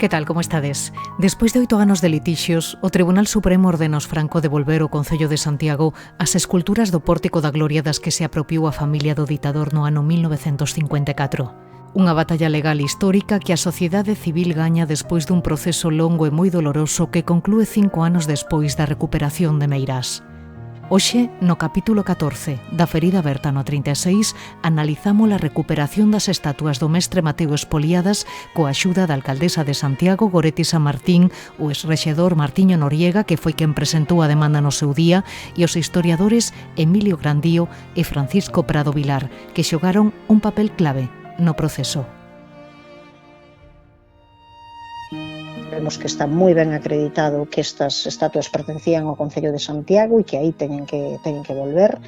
Que tal, como estades? Despois de 8 anos de litixios, o Tribunal Supremo ordena aos Franco devolver ao Concello de Santiago as esculturas do Pórtico da Gloria das que se apropiou a familia do ditador no ano 1954. Unha batalla legal histórica que a sociedade civil gaña despois dun proceso longo e moi doloroso que conclúe 5 anos despois da recuperación de Meirás. Hoxe, no capítulo 14 da Ferida Aberta no 36, analizamos a recuperación das estatuas do mestre Mateo espoliadas coa axuda da alcaldesa de Santiago, Goretti San Martín, o exrexedor Martiño Noriega, que foi quen presentou a demanda no seu día, e os historiadores Emilio Grandío e Francisco Prado Vilar, que xogaron un papel clave no proceso. Vemos que está moi ben acreditado que estas estatuas pertencían ao Concello de Santiago e que aí teñen que volver.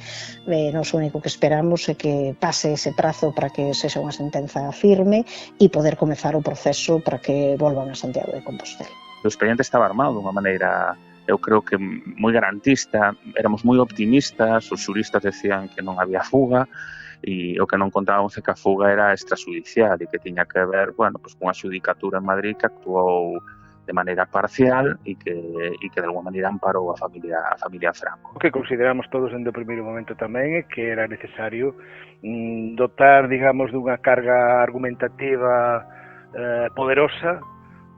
Nos único que esperamos é que pase ese prazo para que sexa unha sentenza firme e poder comezar o proceso para que volvan a Santiago de Compostela. O expediente estaba armado de unha maneira, eu creo que moi garantista, éramos moi optimistas, os xuristas decían que non había fuga, e o que non contábamos é que a fuga era extrajudicial e que tiña que ver, pues cunha xudicatura en Madrid que actuou de maneira parcial e que de alguma maneira amparou a familia Franco. O que consideramos todos en o primeiro momento tamén é que era necesario dotar, digamos, dunha carga argumentativa poderosa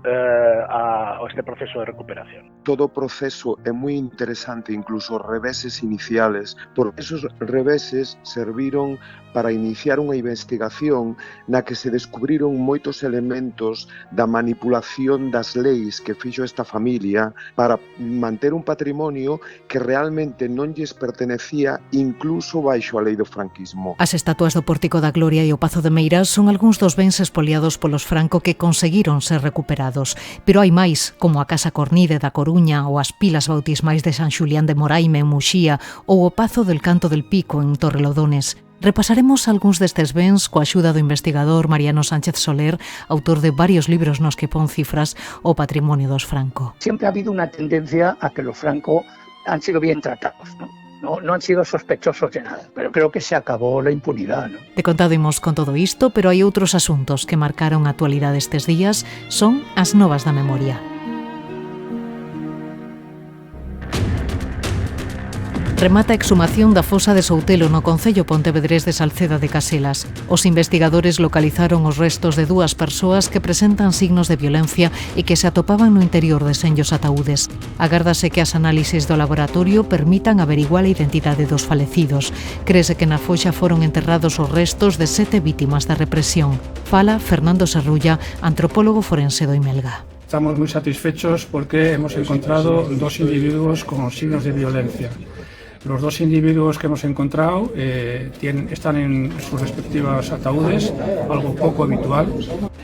a este proceso de recuperación. Todo o proceso é moi interesante, incluso os reveses iniciales, porque esos reveses serviron para iniciar unha investigación na que se descubriron moitos elementos da manipulación das leis que fixo esta familia para manter un patrimonio que realmente non lles pertenecía incluso baixo a lei do franquismo. As estatuas do Pórtico da Gloria e o Pazo de Meirás son algúns dos bens expoliados polos Franco que conseguiron ser recuperados. Pero hai máis, como a Casa Cornide da Coruña ou as pilas bautismais de San Xulián de Moraime en Muxía ou o Pazo del Canto del Pico en Torrelodones. Repasaremos algúns destes bens coa axuda do investigador Mariano Sánchez Soler, autor de varios libros nos que pon cifras o patrimonio dos Franco. Siempre ha habido una tendencia a que los Franco han sido bien tratados, ¿no? No han sido sospechosos de nada, pero creo que se acabó la impunidad, ¿no? De contado imos con todo isto, pero hai outros asuntos que marcaron a actualidade estes días, son as novas da memoria. Remata a exhumación da fosa de Soutelo no concello pontevedrés de Salceda de Caselas. Os investigadores localizaron os restos de 2 persoas que presentan signos de violencia e que se atopaban no interior de senllos ataúdes. Agárdase que as análisis do laboratorio permitan averiguar a identidade dos falecidos. Crese que na foxa foron enterrados os restos de 7 vítimas da represión. Fala Fernando Serrulla, antropólogo forense do Imelga. Estamos moi satisfechos porque hemos encontrado 2 individuos con signos de violencia. Los 2 individuos que hemos encontrado están en sus respectivos ataúdes, algo poco habitual.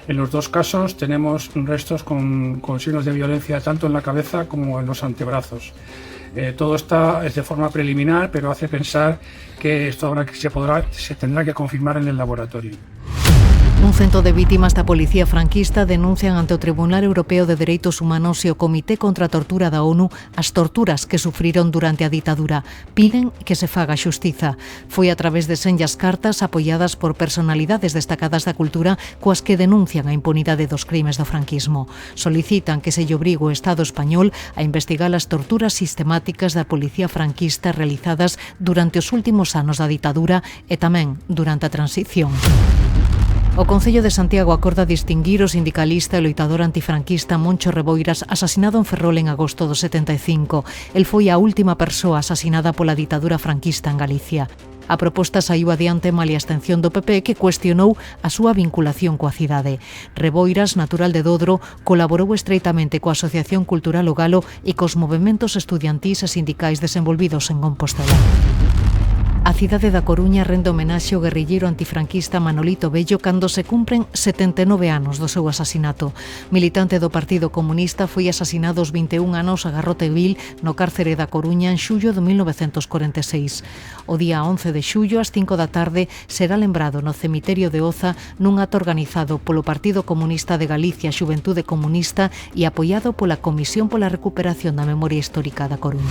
En los 2 casos tenemos restos con signos de violencia tanto en la cabeza como en los antebrazos. Todo está de forma preliminar, pero hace pensar que esto ahora se tendrá que confirmar en el laboratorio. Un cento de vítimas da policía franquista denuncian ante o Tribunal Europeo de Dereitos Humanos e o Comité contra a Tortura da ONU as torturas que sufriron durante a ditadura. Piden que se faga xustiza. Foi a través de senllas cartas apoiadas por personalidades destacadas da cultura coas que denuncian a impunidade dos crimes do franquismo. Solicitan que se lle obrigue o Estado español a investigar as torturas sistemáticas da policía franquista realizadas durante os últimos anos da ditadura e tamén durante a transición. O Concello de Santiago acorda distinguir o sindicalista e loitador antifranquista Moncho Reboiras, asasinado en Ferrol en agosto do 75. El foi a última persoa asasinada pola ditadura franquista en Galicia. A proposta saiu adiante malia a abstención do PP, que cuestionou a súa vinculación coa cidade. Reboiras, natural de Dodro, colaborou estreitamente coa Asociación Cultural O Galo e cos movementos estudiantís e sindicais desenvolvidos en Compostela. A cidade da Coruña rende homenaxe ao guerrilleiro antifranquista Manolito Bello cando se cumpren 79 anos do seu asasinato. Militante do Partido Comunista, foi asasinado aos 21 anos a garrote vil no cárcere da Coruña en xullo de 1946. O día 11 de xullo, ás 5 da tarde, será lembrado no cemiterio de Oza nun acto organizado polo Partido Comunista de Galicia, Xuventude Comunista e apoiado pola Comisión pola Recuperación da Memoria Histórica da Coruña.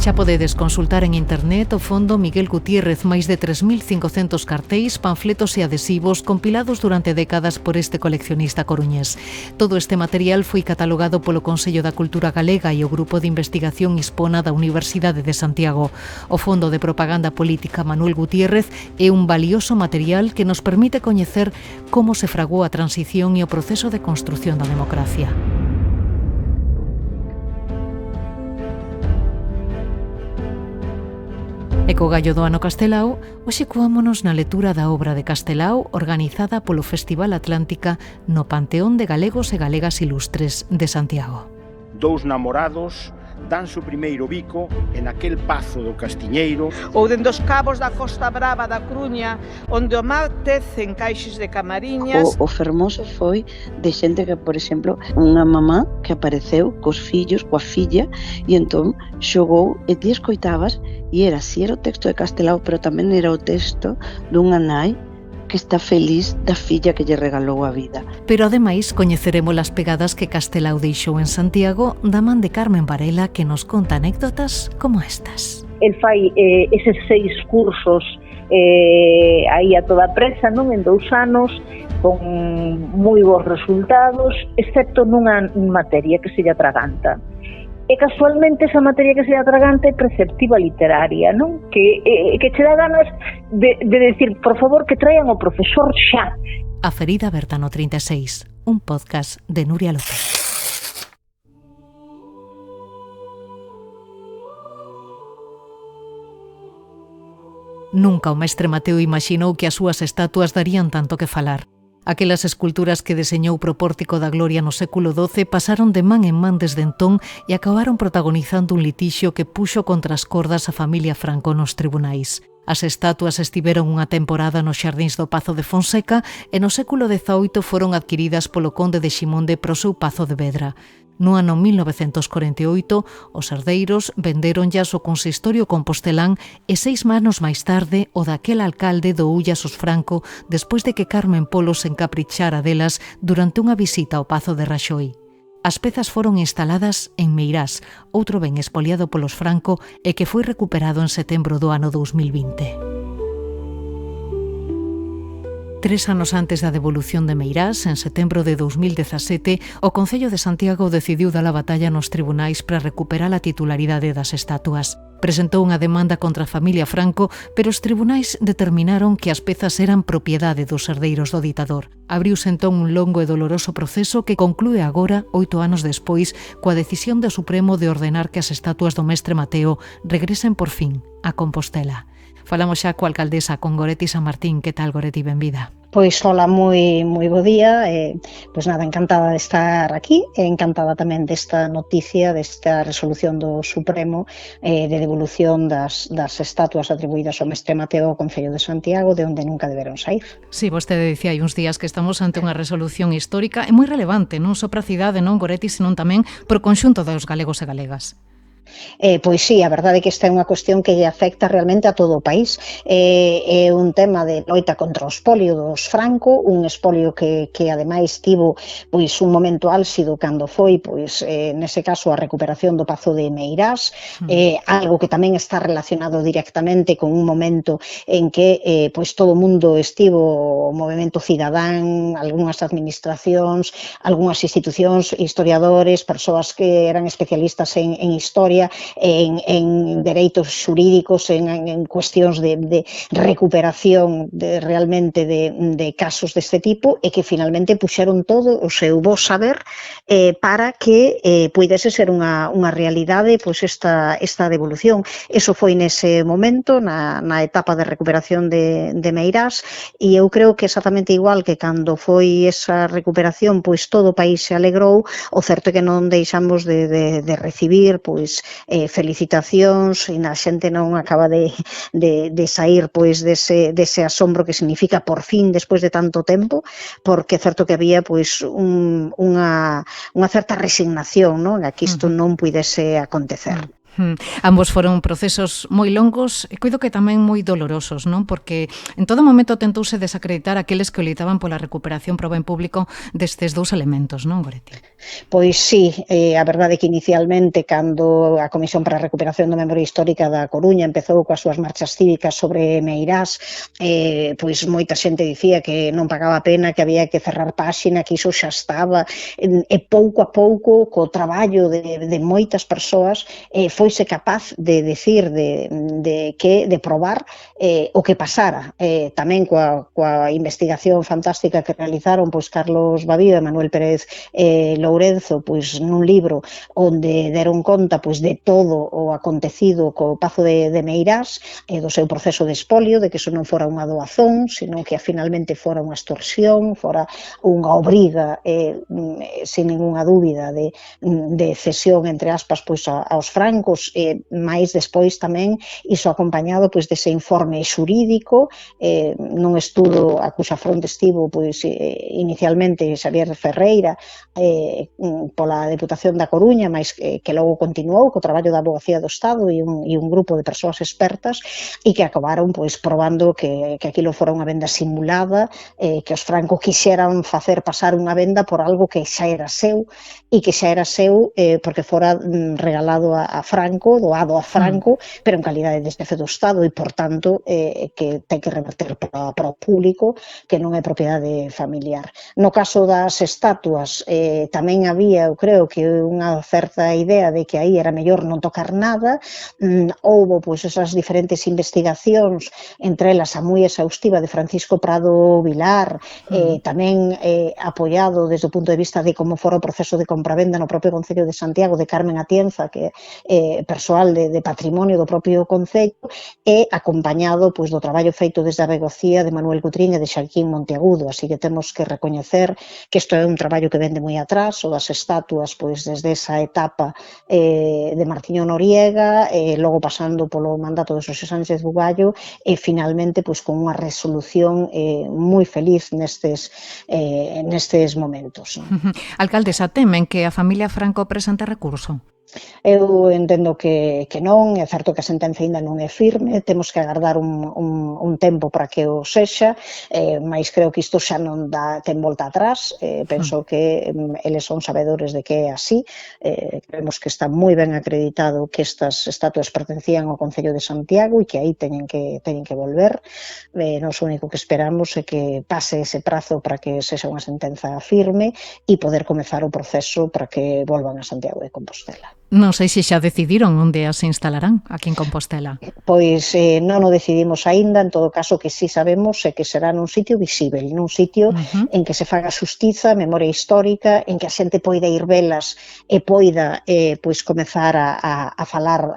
Xa podedes consultar en internet o Fondo Miguel Gutiérrez máis de 3.500 cartéis, panfletos e adhesivos compilados durante décadas por este coleccionista coruñés. Todo este material foi catalogado polo Consello da Cultura Galega e o Grupo de Investigación Hispona da Universidade de Santiago. O Fondo de Propaganda Política Manuel Gutiérrez é un valioso material que nos permite coñecer como se fragou a transición e o proceso de construción da democracia. E co gallo do ano Castelao, hoxe coámonos na lectura da obra de Castelao organizada polo Festival Atlántica no Panteón de Galegos e Galegas Ilustres de Santiago. Dous namorados danse o primeiro bico en aquel pazo do Castiñeiro. Ou dende os cabos da Costa Brava da Coruña, onde o mar tece en caixes de camariñas. O fermoso foi de xente que, por exemplo, unha mamá que apareceu cos fillos, coa filla, e entón xogou e ti escoitabas e era o texto de Castelao, pero tamén era o texto dunha nai que está feliz da filla que lle regalou a vida. Pero ademais coñeceremos as pegadas que Castelao deixou en Santiago da man de Carmen Varela, que nos conta anécdotas como estas. El fai eses 6 cursos aí a toda presa, non, en 2 anos, con moi bons resultados, excepto nunha materia que se lle atraganta. E casualmente esa materia que se atragante é preceptiva literaria, non? Que che dá ganas de decir, por favor, que traian o profesor xa. A Ferida Bertano 36, un podcast de Nuria López. Nunca o mestre Mateo imaxinou que as súas estatuas darían tanto que falar. Aquelas esculturas que deseñou pro Pórtico da Gloria no século XII pasaron de man en man desde entón e acabaron protagonizando un litixio que puxo contra as cordas a familia Franco nos tribunais. As estatuas estiveron unha temporada nos xardíns do Pazo de Fonseca e no século XVIII foron adquiridas polo conde de Ximonde pro seu Pazo de Vedra. No ano 1948, os herdeiros vendéronllas ao consistorio compostelán e 6 anos máis tarde o daquel alcalde doullas os Franco despois de que Carmen Polo se encaprichara delas durante unha visita ao Pazo de Raxoi. As pezas foron instaladas en Meirás, outro ben espoliado polos Franco e que foi recuperado en setembro do ano 2020. 3 anos antes da devolución de Meirás, en setembro de 2017, o Concello de Santiago decidiu dar a batalla nos tribunais para recuperar a titularidade das estatuas. Presentou unha demanda contra a familia Franco, pero os tribunais determinaron que as pezas eran propiedade dos herdeiros do ditador. Abriuse entón un longo e doloroso proceso que conclúe agora, 8 anos despois, coa decisión do Supremo de ordenar que as estatuas do mestre Mateo regresen por fin a Compostela. Falamos xa coa alcaldesa, con Goretti San Martín. Que tal, Goretti? Benvida. Pois hola, moi bo día, pois nada, encantada de estar aquí, e encantada tamén desta noticia, desta resolución do Supremo de devolución das estatuas atribuídas ao mestre Mateo ao Concello de Santiago, de onde nunca deberon sair. Sí, vostede dicía hai uns días que estamos ante unha resolución histórica e moi relevante, non só para a cidade, non, Goretti, senón tamén para o conxunto dos galegos e galegas. Pois sí, a verdade é que esta é unha cuestión que lle afecta realmente a todo o país. É un tema de loita contra o espolio dos Franco, un espolio que ademais tivo pois un momento álxido cando foi, pois nese caso, a recuperación do Pazo de Meirás, algo que tamén está relacionado directamente con un momento en que pois todo o mundo estivo, o movemento cidadán, algunhas administracións, algunhas institucións, historiadores, persoas que eran especialistas en historia, en dereitos xurídicos, en cuestións de recuperación realmente de casos deste tipo, e que finalmente puxeron todo o seu bo saber para que puidese ser unha realidade pois esta devolución. Eso foi nese momento, na etapa de recuperación de Meirás, e eu creo que exactamente igual que cando foi esa recuperación, pois todo o país se alegrou. O certo é que non deixamos de recibir pois felicitacións, e a xente non acaba de sair pois dese asombro que significa por fin despois de tanto tempo, porque é certo que había pois unha certa resignación, non, a que isto non puidese acontecer. Ambos foron procesos moi longos e coido que tamén moi dolorosos, non? Porque en todo momento tentouse desacreditar aqueles que loitaban pola recuperación pro ben público destes dous elementos, non, Goretti? Pois sí, a verdade é que inicialmente, cando a Comisión para a Recuperación da Memoria Histórica da Coruña empezou coas súas marchas cívicas sobre Meirás, pois moita xente dicía que non pagaba a pena, que había que cerrar páxina, que iso xa estaba, e pouco a pouco, co traballo de moitas persoas, foise capaz de decir, de probar o que pasara. Tamén coa investigación fantástica que realizaron pois Carlos Babío e Manuel Pérez Lourenzo, pois nun libro onde deron conta pois de todo o acontecido co Pazo de Meirás, do seu proceso de expolio, de que iso non fora unha doazón, sino que finalmente fora unha extorsión, fora unha obriga, sin ninguna dúbida, de cesión, entre aspas, pois aos francos, máis despois tamén iso acompañado pois dese informe xurídico, nun estudo a cuxa fronte estivo pois inicialmente Xavier Ferreira pola Deputación da Coruña, máis que logo continuou co traballo da Abogacía do Estado e un grupo de persoas expertas e que acabaron pois probando que aquilo fora unha venda simulada, que os francos quixeran facer pasar unha venda por algo que xa era seu e que xa era seu porque fora regalado a Franco, doado a Franco, pero en calidade de xefe do Estado e, por tanto, que ten que reverter para o público, que non é propiedade familiar. No caso das estatuas, tamén había, eu creo, que unha certa idea de que aí era mellor non tocar nada. Houbo, pois, esas diferentes investigacións, entre elas a moi exhaustiva de Francisco Prado Vilar, tamén apoiado desde o punto de vista de como fora o proceso de compravenda no propio Concello de Santiago, de Carmen Atienza, que é persoal de patrimonio do propio Concello, e acompañado pois do traballo feito desde a Begocía de Manuel Cutrín e de Xaquín Monteagudo, así que temos que recoñecer que isto é un traballo que vende moi atrás, o das estatuas pois desde esa etapa de Martiño Noriega, logo pasando polo mandato de Xosé Sánchez Bugallo e finalmente pois con unha resolución moi feliz nestes momentos. Alcaldesa, temen que a familia Franco presente recurso? Eu entendo que non, é certo que a sentenza ainda non é firme, temos que agardar un tempo para que o sexa, mas creo que isto xa non ten volta atrás, penso que eles son sabedores de que é así, creemos que está moi ben acreditado que estas estatuas pertencían ao Concello de Santiago e que aí teñen que volver. Nos único que esperamos é que pase ese prazo para que sexa unha sentenza firme e poder comezar o proceso para que volvan a Santiago de Compostela. Non sei se xa decidiron onde as instalarán aquí en Compostela. Pois non o decidimos aínda, en todo caso que sí sabemos é que será nun sitio visível, nun sitio en que se faga xustiza, memoria histórica, en que a xente poida ir velas e poida pois comezar a falar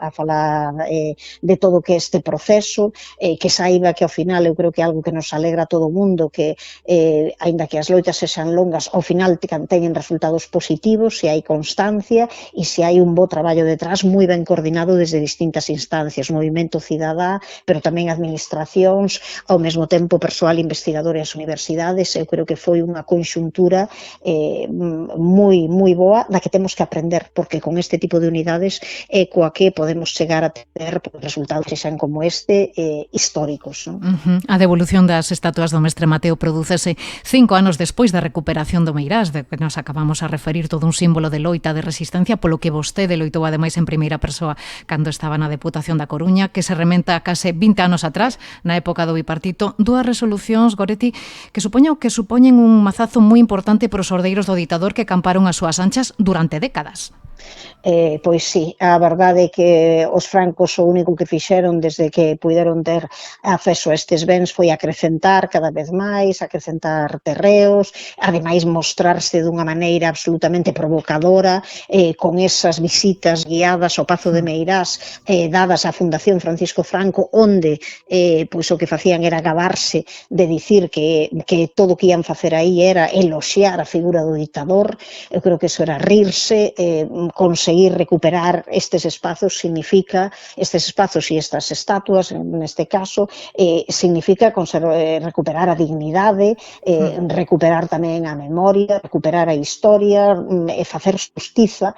de todo que este proceso, que saiba que ao final eu creo que é algo que nos alegra a todo o mundo, que aínda que as loitas sexan longas, ao final teñen resultados positivos, se hai constancia e se hai un bo traballo detrás moi ben coordinado desde distintas instancias, movimento cidadá, pero tamén administracións, ao mesmo tempo persoal investigador e as universidades. Eu creo que foi unha conxuntura moi boa da que temos que aprender, porque con este tipo de unidades é coa que podemos chegar a ter resultados que sean como este históricos. A devolución das estatuas do mestre Mateo prodúcese 5 anos despois da recuperación do Meirás, de que nos acabamos a referir, todo un símbolo de loita, de resistencia, polo que vostede loitou ademais en primeira persoa cando estaba na Deputación da Coruña, que se rementa a case 20 anos atrás, na época do bipartito, dúas resolucións, Goretti, que supoñen un mazazo moi importante para os ordeiros do ditador que camparon as súas anchas durante décadas. Pois sí, a verdade é que os francos o único que fixeron desde que puideron ter acceso a estes bens foi acrecentar cada vez máis, acrecentar terreos, ademais mostrarse dunha maneira absolutamente provocadora, con esas visitas guiadas ao Pazo de Meirás dadas á Fundación Francisco Franco, onde pois o que facían era gabarse de dicir que todo o que ian facer aí era eloxiar a figura do ditador. Eu creo que eso era rirse, conseguir recuperar estes espazos significa, estes espazos e estas estatuas, neste caso, significa recuperar a dignidade, recuperar tamén a memoria, recuperar a historia, facer xustiza,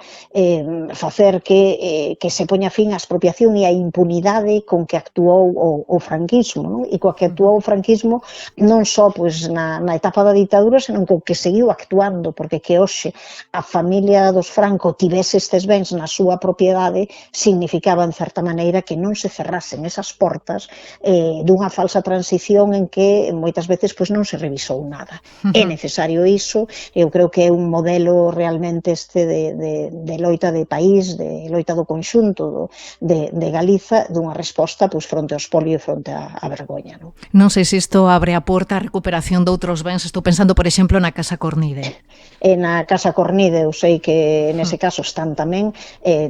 facer que se poña fin á expropiación e a impunidade con que actuou o franquismo, non? E coa que actuou o franquismo non só pois, na etapa da ditadura, senón co que seguiu actuando, porque que hoxe a familia dos Franco tivese estes bens na súa propiedade significaba, en certa maneira, que non se cerrasen esas portas dunha falsa transición en que moitas veces pois, non se revisou nada. É necesario iso, eu creo que é un modelo realmente de loita de país, de loita do conxunto de Galiza, dunha resposta pois, fronte ao expolio e fronte á vergoña. Non sei se isto abre a porta a recuperación de outros bens. Estou pensando, por exemplo, na Casa Cornide. Na Casa Cornide, eu sei que nese caso están tamén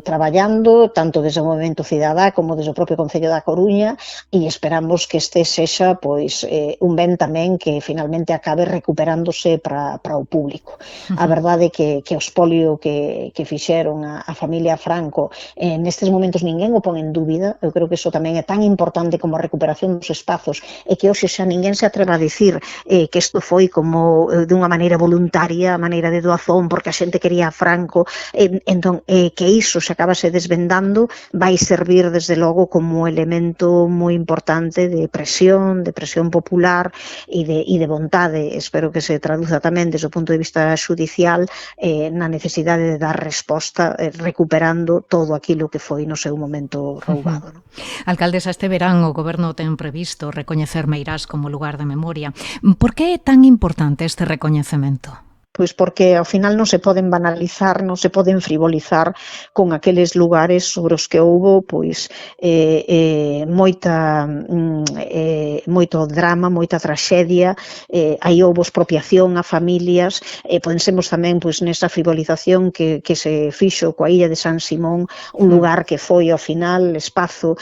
traballando, tanto desde o Movemento Cidadá como desde o propio Concello da Coruña, e esperamos que este sexa pois, un ben tamén que finalmente acabe recuperándose para o público. A verdade é que o expolio que fixeron a familia Franco nestes momentos ninguén o pon en dúbida. Eu creo que iso tamén é tan importante como a recuperación dos espazos, e que hoxe xa ninguén se atreva a dicir que isto foi como dunha maneira voluntaria, a maneira de doazón, porque a xente quería a Franco, entón que iso se acabase desvendando, vai servir desde logo como elemento moi importante de presión popular e de vontade. Espero que se traduza tamén desde o punto de vista xudicial na necesidade de dar resposta recuperando todo aquilo que foi no seu momento roubado. Alcaldesa, este verán o Goberno ten previsto recoñecer Meirás como lugar de memoria. Por que é tan importante este recoñecemento? Pois porque ao final non se poden banalizar, non se poden frivolizar con aqueles lugares sobre os que houbo pois moito drama, moita traxedia, aí houbo expropiación a familias, pensemos tamén pois nesa frivolización que se fixo coa illa de San Simón, un lugar que foi ao final espazo,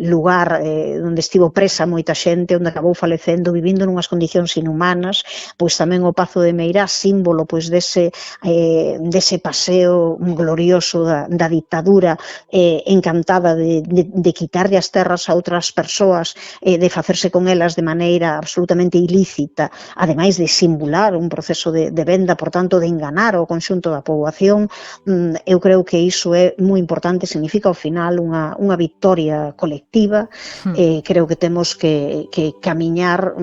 lugar onde estivo presa moita xente, onde acabou falecendo, vivindo nunhas condicións inhumanas, pois tamén o Pazo de Meirás, símbolo pois dese paseo glorioso da ditadura, encantada de quitarlle as terras a outras persoas, de facerse con elas de maneira absolutamente ilícita, ademais de simular un proceso de venda, por tanto de enganar ao conxunto da poboación. Eu creo que iso é moi importante, significa ao final unha victoria colectiva. Creo que temos que camiñar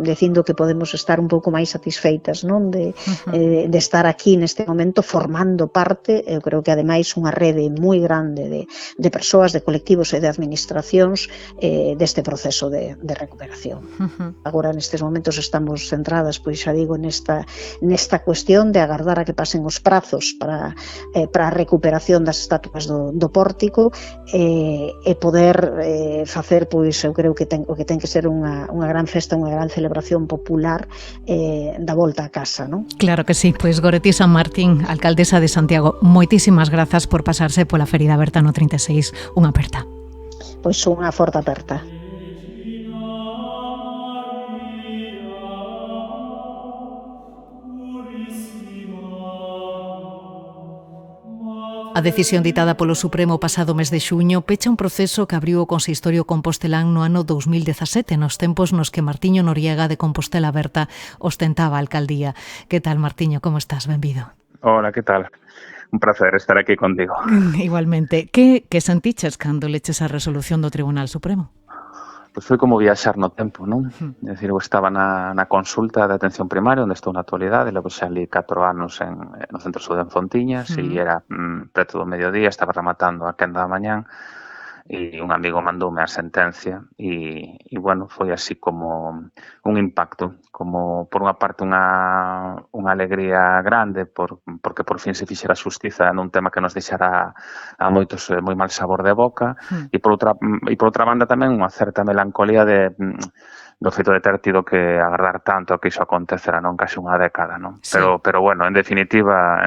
dicindo que podemos estar un pouco máis satisfeitas, non? De estar aquí neste momento formando parte. Eu creo que ademais unha rede moi grande de persoas, de colectivos e de administracións deste proceso de recuperación. Agora nestes momentos estamos centradas, pois xa digo, nesta cuestión de agardar a que pasen os prazos para a recuperación das estatuas do pórtico e poder facer, pois eu creo que o que ten que ser unha gran festa, unha gran celebración popular da volta a casa, non? Claro que sí. Pois Goretti San Martín, alcaldesa de Santiago, moitísimas grazas por pasarse pola ferida aberta no 36. Unha aperta. Pois unha forte aperta. A decisión ditada polo Supremo pasado mes de xuño pecha un proceso que abriu o consistorio compostelán no ano 2017, nos tempos nos que Martiño Noriega de Compostela Aberta ostentaba a alcaldía. Que tal, Martiño? Como estás? Benvido. Hola, que tal? Un placer estar aquí contigo. Igualmente. Que sentiches cando leches a resolución do Tribunal Supremo? Pois foi como viaxar no tempo, non? É dicir, eu estaba na consulta de atención primaria, onde estou na actualidade, levo xa ali 4 anos no Centro Saúde en Fontiñas, e era preto do mediodía, estaba rematando a quenda da mañán, e un amigo mandoume a sentencia, e bueno, foi así como un impacto, como por unha parte unha alegría grande, porque por fin se fixera xustiza nun tema que nos deixara a moitos moi mal sabor de boca, e por outra banda tamén unha certa melancolía do feito de ter tido que agardar tanto a que iso acontecera, non? Case unha década, non? Sí. Pero bueno, en definitiva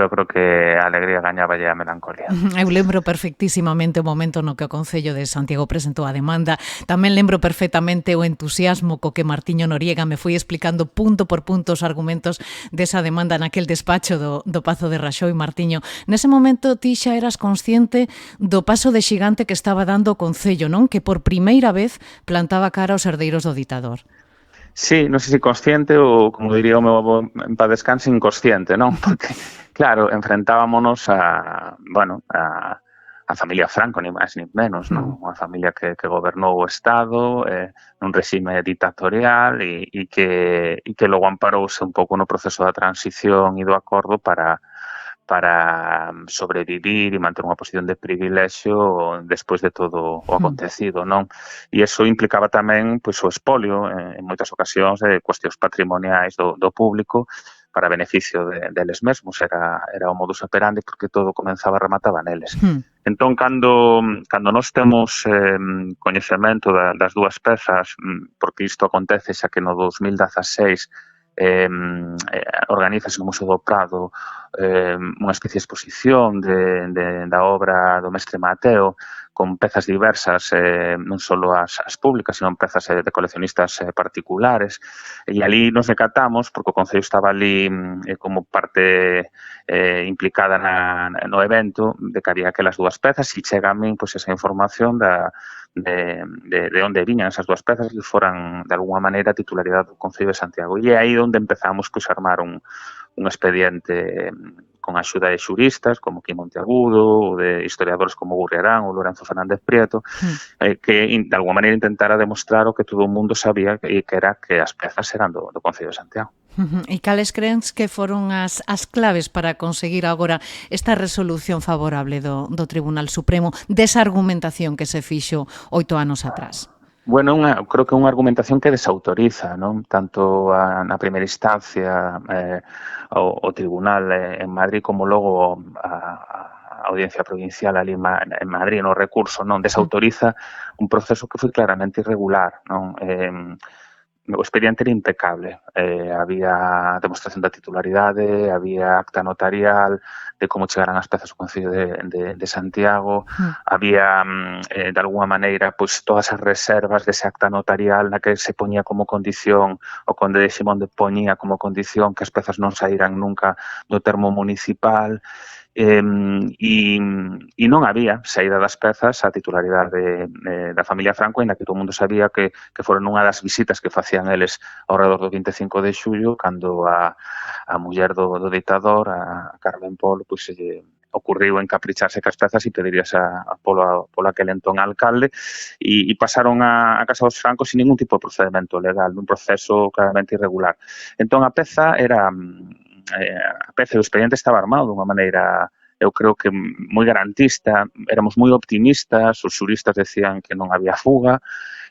creo que a alegría gañaba a melancolía. Eu lembro perfectísimamente o momento no que o Concello de Santiago presentou a demanda. Tamén lembro perfectamente o entusiasmo co que Martiño Noriega me foi explicando punto por punto os argumentos desa demanda naquel despacho do Pazo de Raxoi. Martiño, nese momento ti xa eras consciente do paso de xigante que estaba dando o Concello, non? Que por primeira vez plantaba cara aos herdeiros do ditador. Sí, non sei se consciente ou, como diría o meu avó en paz descanse, inconsciente, non? Porque, claro, enfrentábamos a familia Franco, ni máis ni menos, non? Unha familia que gobernou o Estado nun regime dictatorial e que logo amparouse un pouco no proceso da transición e do acordo para sobrevivir e manter unha posición de privilexio despois de todo o acontecido, non? E iso implicaba tamén pois o espolio en moitas ocasións de cuestións patrimoniais do público para beneficio deles mesmos. Era o modus operandi porque todo comenzaba e remataba neles. Entón, cando nós temos coñecemento das dúas pezas, porque isto acontece xa que no 2016 organízase no Museo do Prado unha especie de exposición da obra do mestre Mateo con pezas diversas, non só as públicas, sino pezas de coleccionistas particulares, e ali nos decatamos, porque o Concello estaba ali como parte implicada no evento, de que había aquelas dúas pezas, e chega a min esa información de onde viñan esas dúas pezas que foran, de alguna maneira, titularidade do Concello de Santiago. E é aí onde empezamos a armar un expediente con a axuda de xuristas como Quim Monteagudo, ou de historiadores como Gurriarán ou Lorenzo Fernández Prieto, que de alguna maneira intentara demostrar o que todo o mundo sabía, que era que as pezas eran do Concello de Santiago. E cales crees que foron as claves para conseguir agora esta resolución favorable do Tribunal Supremo desa argumentación que se fixo 8 anos atrás? Bueno, creo que é unha argumentación que desautoriza, non? Tanto na primeira instancia o Tribunal en Madrid como logo a Audiencia Provincial ali en Madrid no recurso, non? Desautoriza un proceso que foi claramente irregular, non? O expediente era impecable, había demostración da titularidade, había acta notarial de como chegaran as pezas ao Concello de Santiago, había de alguna maneira todas as reservas dese acta notarial na que se poñía como condición, o Conde de Xemonde poñía como condición que as pezas non saíran nunca do termo municipal, e non había saída das pezas a titularidade da familia Franco, ainda que todo o mundo sabía que foron unha das visitas que facían eles ao redor do 25 de xullo, cando a muller do ditador, a Carmen Polo, se lle ocurriu encapricharse cas pezas e pediríase polo aquel entón alcalde, e pasaron a Casa dos Francos sin ningún tipo de procedimento legal, nun proceso claramente irregular. Entón a peza era... a peza do expediente estaba armado de unha maneira, eu creo que moi garantista, éramos moi optimistas, os xuristas decían que non había fuga,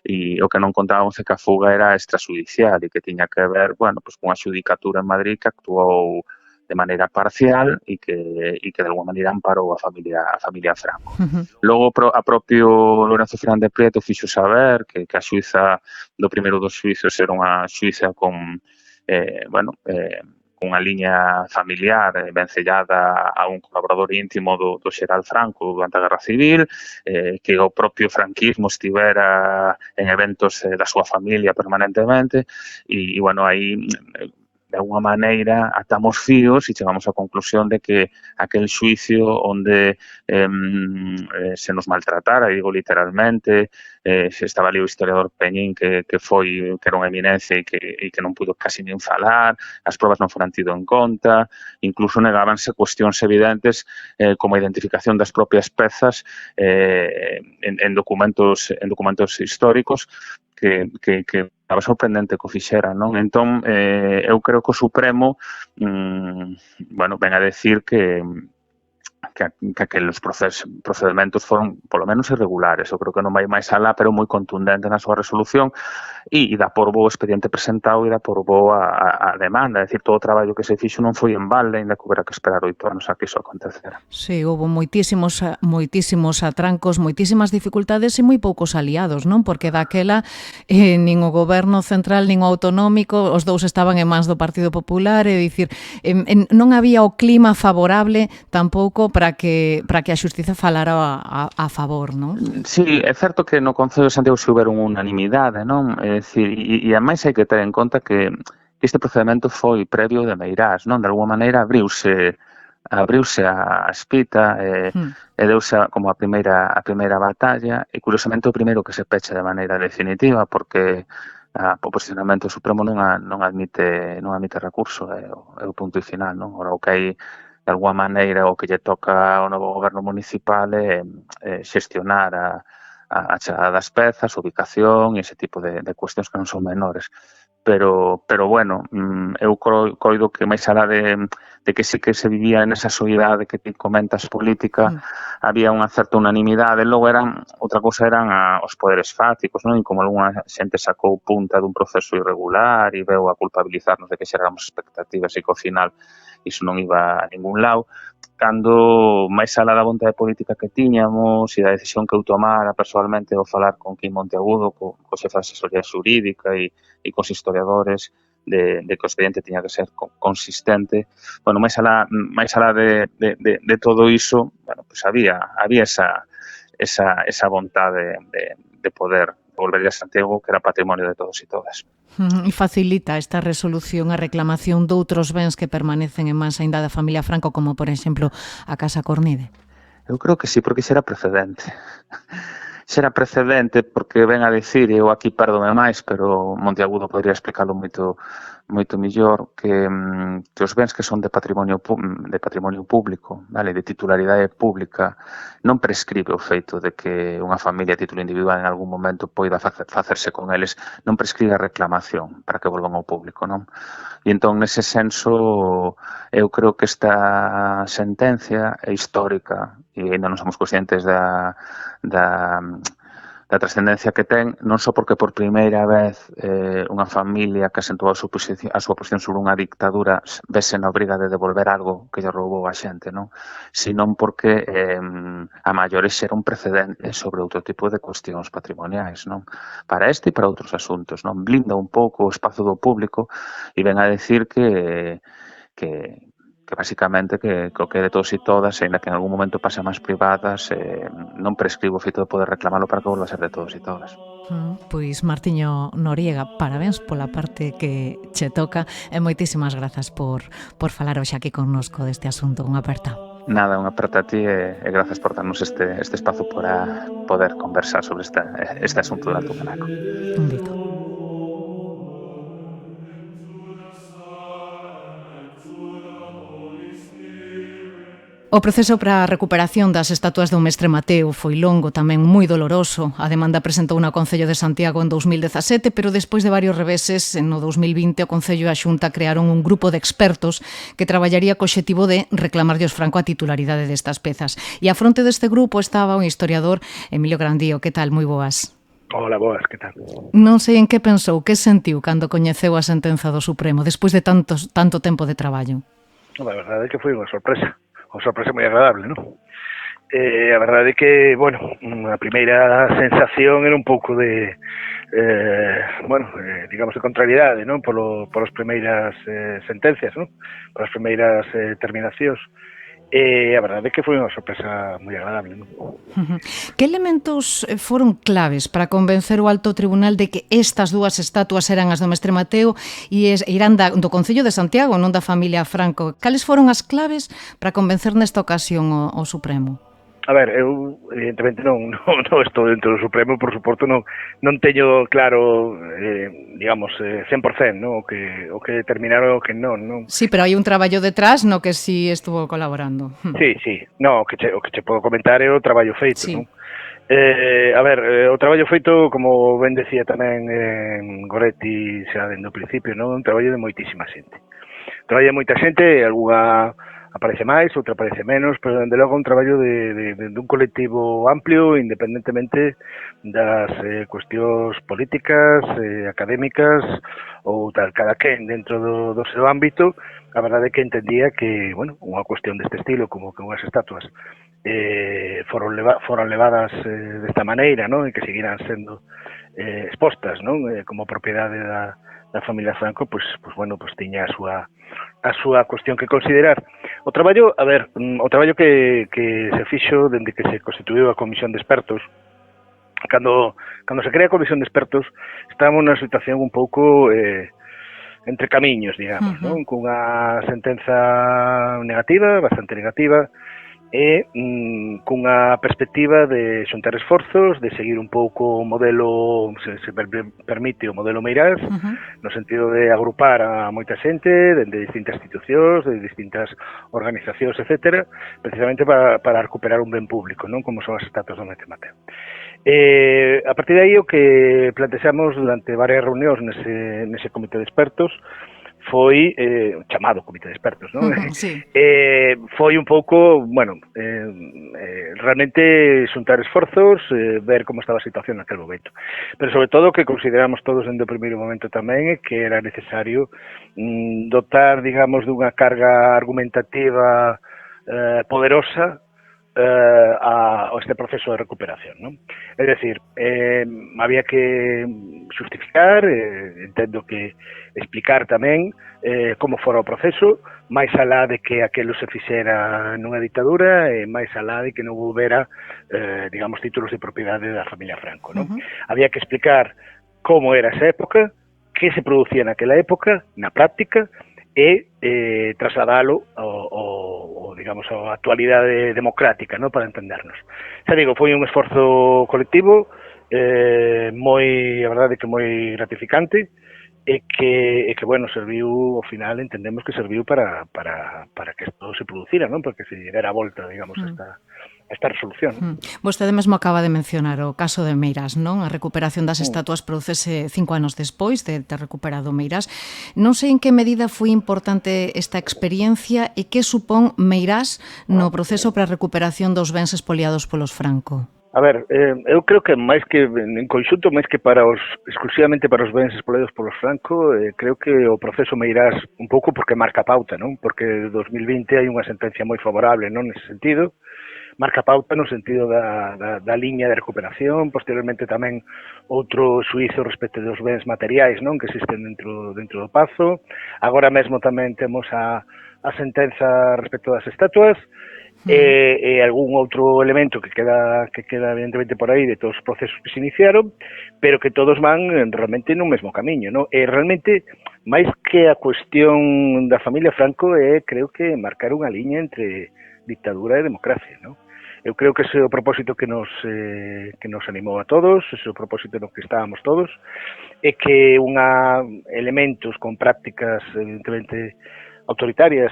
e o que non contábamos é que a fuga era extrajudicial e que tiña que ver, cunha xudicatura en Madrid que actuou de maneira parcial e que de alguma maneira amparou a familia Franco. Logo, a propio Lorenzo Fernández Prieto fixo saber que a xuíza do primeiro dos xuízos era unha xuíza con unha liña familiar vencellada a un colaborador íntimo do xeral Franco durante a Guerra Civil, que o propio franquismo estivera en eventos da súa familia permanentemente, e aí de alguma maneira atamos fíos e chegamos á conclusión de que aquel xuicio onde se nos maltratara, digo literalmente, se estaba ali o historiador Peñín que era unha eminencia e que non pudo casi nin falar, as probas non foran tido en conta, incluso negábanse cuestións evidentes como a identificación das propias pezas en documentos históricos que estaba sorprendente que o fixera, non? Entón, eu creo que o Supremo ven a decir que aqueles procedimentos foron polo menos irregulares. Eu creo que non vai máis alá, pero moi contundente na súa resolución e dá por bo o expediente presentado e dá por bo a demanda. É dicir, todo o traballo que se fixo non foi en balde, ainda que houbera que esperar 8 anos a que iso acontecera. Sí, houve moitísimos atrancos, moitísimas dificultades e moi poucos aliados, non? Porque daquela nin o goberno central nin o autonómico, os dous estaban en mans do Partido Popular, é dicir, non había o clima favorable tampouco para que a xustiza falara a favor, non? Sí, é certo que no Concello de Santiago se houberon unanimidade, non? É dicir, e ademais hai que ter en conta que este procedimento foi previo de Meirás, non? De alguma maneira abriuse a espita e deuse como a primeira batalla e curiosamente o primeiro que se pecha de maneira definitiva porque o posicionamento supremo non admite recurso, é o punto final, non? Ora o que hai de alguma maneira o que lle toca ao novo goberno municipal é xestionar a chegada das pezas, ubicación e ese tipo de cuestións que non son menores. Pero bueno, eu coido que máis alá de que sí que se vivía nesa soidade que ti comentas política, había unha certa unanimidade, logo outra cousa eran os poderes fácticos, non? E como algunha xente sacou punta dun proceso irregular e veu a culpabilizarnos de que xeramos expectativas e que ao final iso non iba a ningún lado, cando máis alá da vontade política que tiñamos e da decisión que eu tomara personalmente ao falar con Quim Monteagudo, co xefe de asesoría xurídica e cos historiadores de que o expediente tiña que ser consistente. Bueno, máis alá de todo iso, bueno, pues había esa vontade de poder volver a Santiago, que era patrimonio de todos e todas. E facilita esta resolución a reclamación doutros bens que permanecen en mans aínda da familia Franco, como, por exemplo, a Casa Cornide? Eu creo que sí, porque xera precedente. Xera precedente porque ven a dicir, e eu aquí perdome máis, pero Monteagudo podría explicarlo moito mellor, que os bens que son de patrimonio público, vale, de titularidade pública, non prescribe o feito de que unha familia a título individual en algún momento poida facerse con eles, non prescribe a reclamación para que volvan ao público, non? E entón, nese senso, eu creo que esta sentencia é histórica e ainda non somos conscientes da trascendencia que ten, non só porque por primeira vez unha familia que asentou a súa posición sobre unha dictadura vese na obriga de devolver algo que lle roubou a xente, non? Senón porque a maiores xera un precedente sobre outro tipo de cuestións patrimoniais, non? Para este e para outros asuntos, non? Blinda un pouco o espazo do público e ven a decir que basicamente que o que é de todos e todas, ainda que en algún momento pase a mans privadas, non prescribo o feito de poder reclamarlo para que volva a ser de todos e todas. Pois Martiño Noriega, parabéns pola parte que che toca e moitísimas grazas por falar hoxe aquí connosco deste asunto. Unha aperta. Nada, unha aperta a ti e grazas por darnos este espazo para poder conversar sobre este asunto do Alto Canaco. Un dito. O proceso para a recuperación das estatuas do Mestre Mateo foi longo, tamén moi doloroso. A demanda presentou na Concello de Santiago en 2017, pero despois de varios reveses, no 2020 o Concello e a Xunta crearon un grupo de expertos que traballaría co obxectivo de reclamarlle aos Franco a titularidade destas pezas. E á fronte deste grupo estaba o historiador Emilio Grandío. Que tal? Moi boas. Hola, boas, que tal? Non sei en que pensou, que sentiu cando coñeceu a sentenza do Supremo, despois de tanto tempo de traballo. A verdade é que foi unha sorpresa moi agradable, non? A verdade é que, bueno, a primeira sensación era un pouco de, digamos, de contrariedade, non? Polas primeiras sentencias, non? Polas primeiras terminacións. A verdade é que foi unha sorpresa moi agradable, non? Que elementos foron claves para convencer o Alto Tribunal de que estas dúas estatuas eran as do Mestre Mateo e irán do Concello de Santiago, non da familia Franco? Cales foron as claves para convencer nesta ocasión o Supremo? A ver, eu evidentemente non estou dentro do Supremo, por suposto non teño claro, digamos, 100%, non? O que determinaron o que non. Sí, pero hai un traballo detrás no que sí estuvo colaborando. Sí, no, o que che podo comentar é o traballo feito, sí. Non? A ver, o traballo feito, como ben decía tamén Goretti xa dende o principio, non? Un traballo de moitísima xente. Traballa moita xente, algunha aparece máis, outra aparece menos, pero dende logo un traballo de un colectivo amplio, independentemente das cuestións políticas, académicas ou tal, cada quen dentro do seu ámbito. A verdade é que entendía que, bueno, unha cuestión deste estilo, como que unhas estatuas foron levadas desta maneira, non? E que seguirán sendo expostas, non? Como propiedade da familia Franco, pois tiña a súa cuestión que considerar. O traballo que se fixo dende que se constituiu a Comisión de Expertos, cando se crea a Comisión de Expertos, estábamos nunha situación un pouco entre camiños, digamos, non? Cunha sentenza negativa, bastante negativa, e cunha perspectiva de xuntar esforzos, de seguir un pouco o modelo, se permite, o modelo Meirás, no sentido de agrupar a moita xente de distintas institucións, de distintas organizacións, etc., precisamente para recuperar un ben público, non? Como son as estatuas do Mete Mateo. A partir de aí, o que plantexamos durante varias reunións nese comité de expertos foi chamado comité de expertos, non? Sí. Foi un pouco, realmente xuntar esforzos, ver como estaba a situación naquele momento. Pero sobre todo que consideramos todos dende o primeiro momento tamén que era necesario dotar, digamos, dunha carga argumentativa poderosa a este proceso de recuperación, non? É dicir, había que justificar, entendo que explicar tamén como fora o proceso, máis alá de que aquelo se fixera nunha ditadura e máis alá de que non houbera, digamos, títulos de propiedade da familia Franco, non? Había que explicar como era esa época, que se producía naquela época, na práctica, e trasladalo digamos, a actualidade democrática, ¿no? Para entendernos. Xa digo, foi un esforzo colectivo moi, a verdade que moi gratificante e que serviu, ao final, entendemos que serviu para que isto se producira, non? Porque se dera a volta, digamos, esta resolución. Vostede mesmo acaba de mencionar o caso de Meirás, non? A recuperación das estatuas procese 5 anos despois de ter recuperado Meirás. Non sei en que medida foi importante esta experiencia e que supón Meirás no proceso para a recuperación dos bens expoliados polos Franco. A ver, eu creo que máis que en conxunto, máis que exclusivamente para os bens expoliados polos Franco, creo que o proceso Meirás un pouco porque marca pauta, non? Porque en 2020 hai unha sentencia moi favorable, non, nese sentido, marca pauta no sentido da liña de recuperación, posteriormente tamén outro xuízo respecto dos bens materiais, non, que existen dentro do Pazo. Agora mesmo tamén temos a sentenza respecto das estatuas, e algún outro elemento que queda evidentemente por aí de todos os procesos que se iniciaron, pero que todos van realmente nun mesmo camiño, non? E realmente, máis que a cuestión da familia Franco, creo que marcar unha liña entre dictadura e democracia, non? Eu creo que ese é o propósito que nos animou a todos, ese é o propósito no que estábamos todos, e que elementos con prácticas evidentemente autoritarias,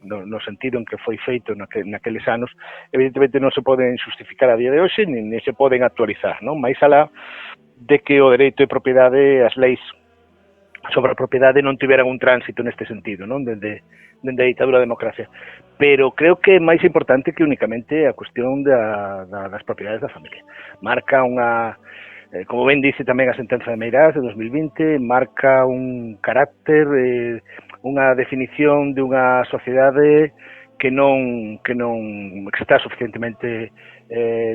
no sentido en que foi feito naqueles anos, evidentemente non se poden justificar a día de hoxe, nin se poden actualizar, non? Mais alá de que o dereito de propiedade, as leis sobre a propiedade non tiveran un tránsito neste sentido, non? Dende a ditadura da democracia. Pero creo que é máis importante que únicamente a cuestión das propiedades da familia. Marca como ben dice tamén a sentenza de Meirás de 2020, marca un carácter, unha definición de unha sociedade que está suficientemente,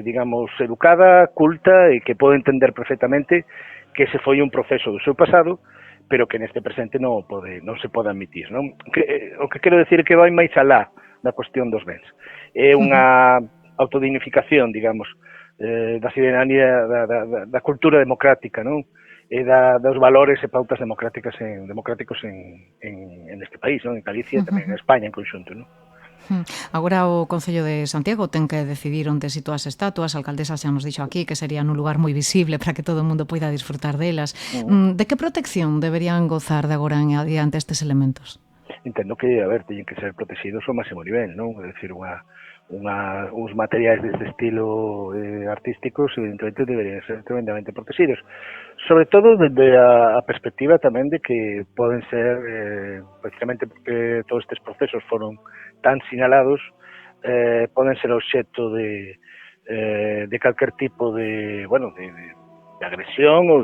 digamos, educada, culta e que pode entender perfectamente que ese foi un proceso do seu pasado, pero que neste presente non se pode admitir, non? O que quero decir é que vai máis alá da cuestión dos bens. É unha autodignificación, digamos, da cidadanía, da cultura democrática, non? E dos valores e pautas democráticos en este país, non? En Galicia e tamén en España en conxunto, non? Agora o Concello de Santiago ten que decidir onde sitúa as estatuas. A alcaldesa xa nos dixo aquí que sería nun lugar moi visible para que todo o mundo poida disfrutar delas. De que protección deberían gozar de agora en adiante estes elementos? Entendo que, teñen que ser protegidos ao máximo nivel, non? É dicir, uns materiais deste estilo artísticos evidentemente deberían ser tremendamente protegidos, sobre todo desde a perspectiva tamén de que poden ser precisamente porque todos estes procesos foron tan sinalados, poden ser obxecto de calquer tipo de agresión ou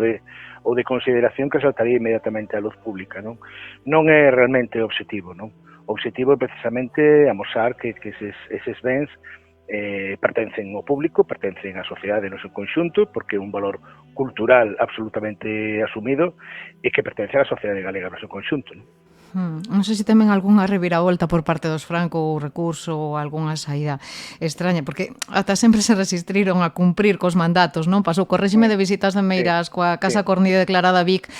de consideración que saltaría inmediatamente á luz pública, non? Non é realmente o obxectivo, non? O obxectivo é precisamente amosar que eses bens pertencen ao público, pertencen á sociedade no seu conxunto, porque é un valor cultural absolutamente asumido e que pertence á sociedade galega no seu conxunto, non? Non sei se tamén algunha reviravolta por parte dos Franco ou recurso ou algunha saída extraña, porque ata sempre se resistiron a cumprir cos mandatos, non? Pasou co réxime de visitas de Meirás, coa Casa Cornide declarada Vic,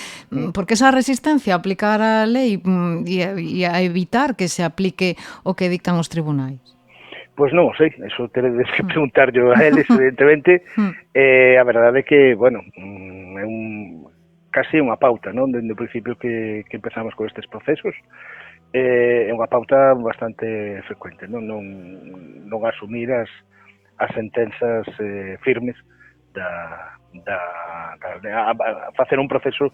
porque esa resistencia a aplicar a lei e a evitar que se aplique o que dictan os tribunais? Pois non sei, eso teredes que preguntarlo a eles, evidentemente. A verdade é que, bueno, é casi unha pauta, non? Dende o principio que empezamos con estes procesos, é unha pauta bastante frecuente, non asumir as sentenzas firmes a facer un proceso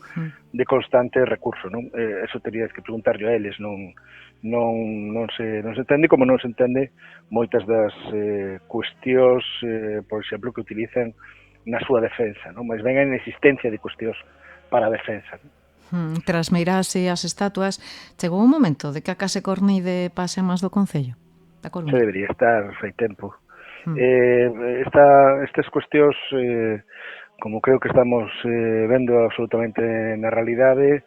de constante recurso, non? Eso terías que preguntarlo a eles, non se entende como non se entende moitas das cuestións, por exemplo, que utilizan na súa defensa, non? Mas ben a inexistencia de cuestións para a defensa. Tras Meirás e as estatuas, chegou o momento de que a Casa Cornide pase a máis do Concello da Coruña? Se debería estar fai tempo. Estas cuestións, como creo que estamos vendo absolutamente na realidade,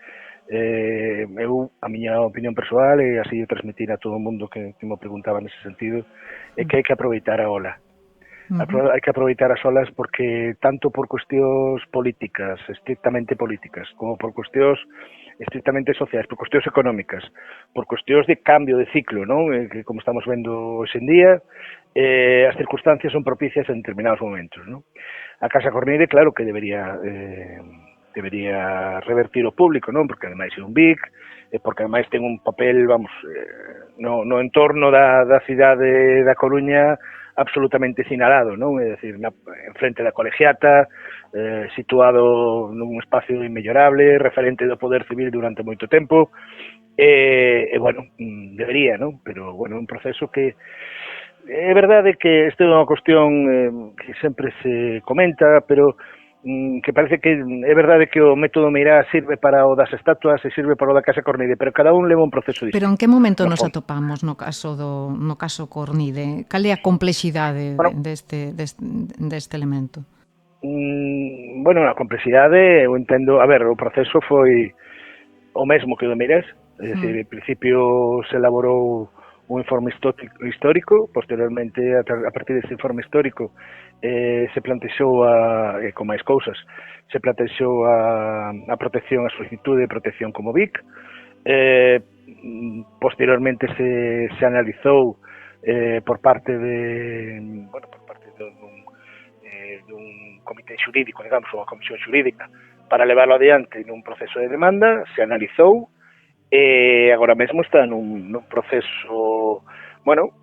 eu, a miña opinión persoal, e así transmitir a todo o mundo que me preguntaba nese sentido, é que hai que aproveitar a ola. Hai que aproveitar as olas porque tanto por cuestións políticas, estrictamente políticas, como por cuestións estrictamente sociais, por cuestións económicas, por cuestións de cambio de ciclo, non? Que como estamos vendo hoxe en día, as circunstancias son propicias en determinados momentos, non? A Casa Cornide, claro que debería revertir o público, non? Porque ademais é un BIC, porque ademais ten un papel, no entorno da cidade da Coruña absolutamente sinalado, non? É dicir, en frente da colegiata, situado nun espacio inmellorable, referente do poder civil durante moito tempo, bueno, debería, non? Pero, bueno, un proceso que é verdade que esta é unha cuestión que sempre se comenta, pero que parece que é verdade que o método Meirás sirve para o das estatuas e sirve para o da Casa Cornide, pero cada un leva un proceso distinto. Pero en que momento nos atopamos no caso Cornide? Cal é a complexidade deste elemento? Bueno, a complexidade, eu entendo, a ver, o proceso foi o mesmo que o de Meirás, é dicir, en principio se elaborou un informe histórico, posteriormente, a partir deste informe histórico, se plantexou con máis cousas, se plantexou a protección, a solicitude de protección como BIC, posteriormente se analizou por parte dun comité xurídico, digamos, ou a comisión xurídica, para levarlo adiante nun proceso de demanda, se analizou, e agora mesmo está nun proceso, bueno,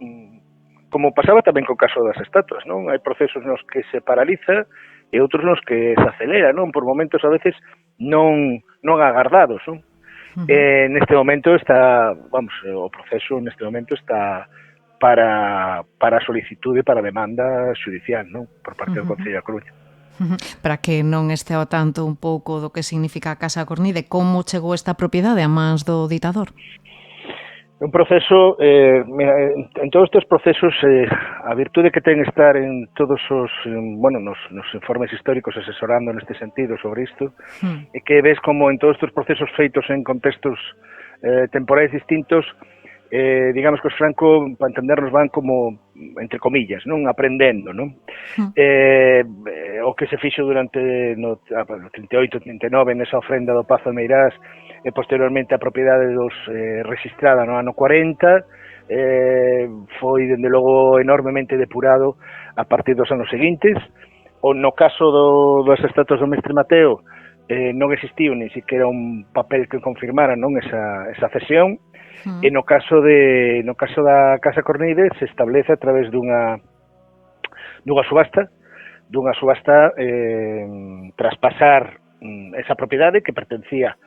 como pasaba tamén co caso das estatuas, non? Hai procesos nos que se paraliza e outros nos que se acelera, non? Por momentos a veces non agardados, non? Neste momento está, o proceso neste momento está para a solicitude para a demanda judicial, non? Por parte do Concello da Coruña. Para que non este ao tanto un pouco do que significa a Casa Cornide, como chegou esta propiedade a mans do ditador? Un proceso, en todos estes procesos, a virtude que ten estar en todos os, nos informes históricos asesorando neste sentido sobre isto, é que ves como en todos estes procesos feitos en contextos temporais distintos, digamos que os Franco, para entendernos, van como, entre comillas, non aprendendo, non? O que se fixo durante no 38-39 nesa ofrenda do Pazo de Meirás, e posteriormente a propiedade registrada no ano 40, foi, dende logo, enormemente depurado a partir dos anos seguintes. No caso das estatuas do Mestre Mateo, non existiu ni siquiera un papel que confirmara, non, esa cesión. E no caso da Casa Cornide se establece a través dunha subasta traspasar esa propiedade que pertencía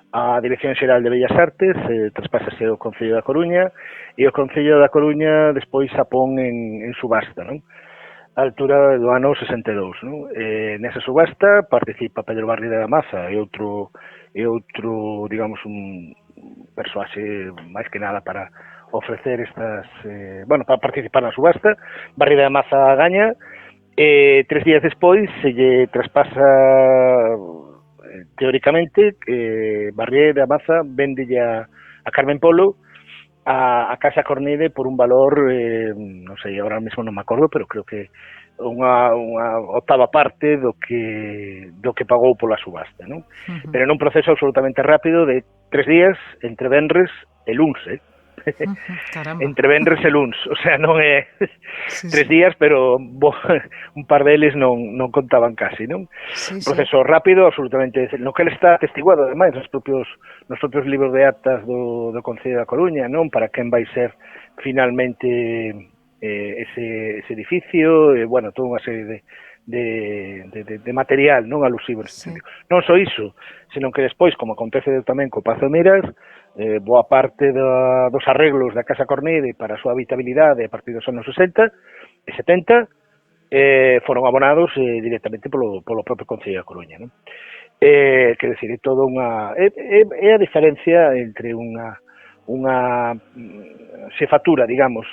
á Dirección Xeral de Bellas Artes, traspásase ao Concello da Coruña, e o Concello da Coruña despois a pon en subasta, non? A altura do ano 62, non? Nesa subasta participa Pedro Barrio de la Maza e outro, digamos, un persoaxe máis que nada para ofrecer estas, para participar na subasta. Barrieda de Maza gaña, 3 días despois se lle traspasa, teóricamente, Barrieda de Maza vendelle a Carmen Polo a Casa Cornide por un valor, non sei, ahora mesmo non me acordo, pero creo que unha octava parte do que pagou pola subasta, non? Pero nun proceso absolutamente rápido de 3 días entre venres e luns, entre venres e luns, o sea, non é 3 días, pero un par deles non contaban casi, non? Proceso rápido, absolutamente, no que ele está atestiguado, ademais, nos propios libros de actas do Concello da Coruña, non? Para quen vai ser finalmente ese edificio, toda unha serie de material non alusivo neste sentido. Non só iso, senón que despois, como acontece tamén co Pazo de Meirás, boa parte dos arreglos da Casa Cornide para a súa habitabilidade a partir dos anos 60 e 70 foron abonados directamente polo propio Concello da Coruña, non? Quer decir, é toda unha... É a diferencia entre unha xefatura, digamos,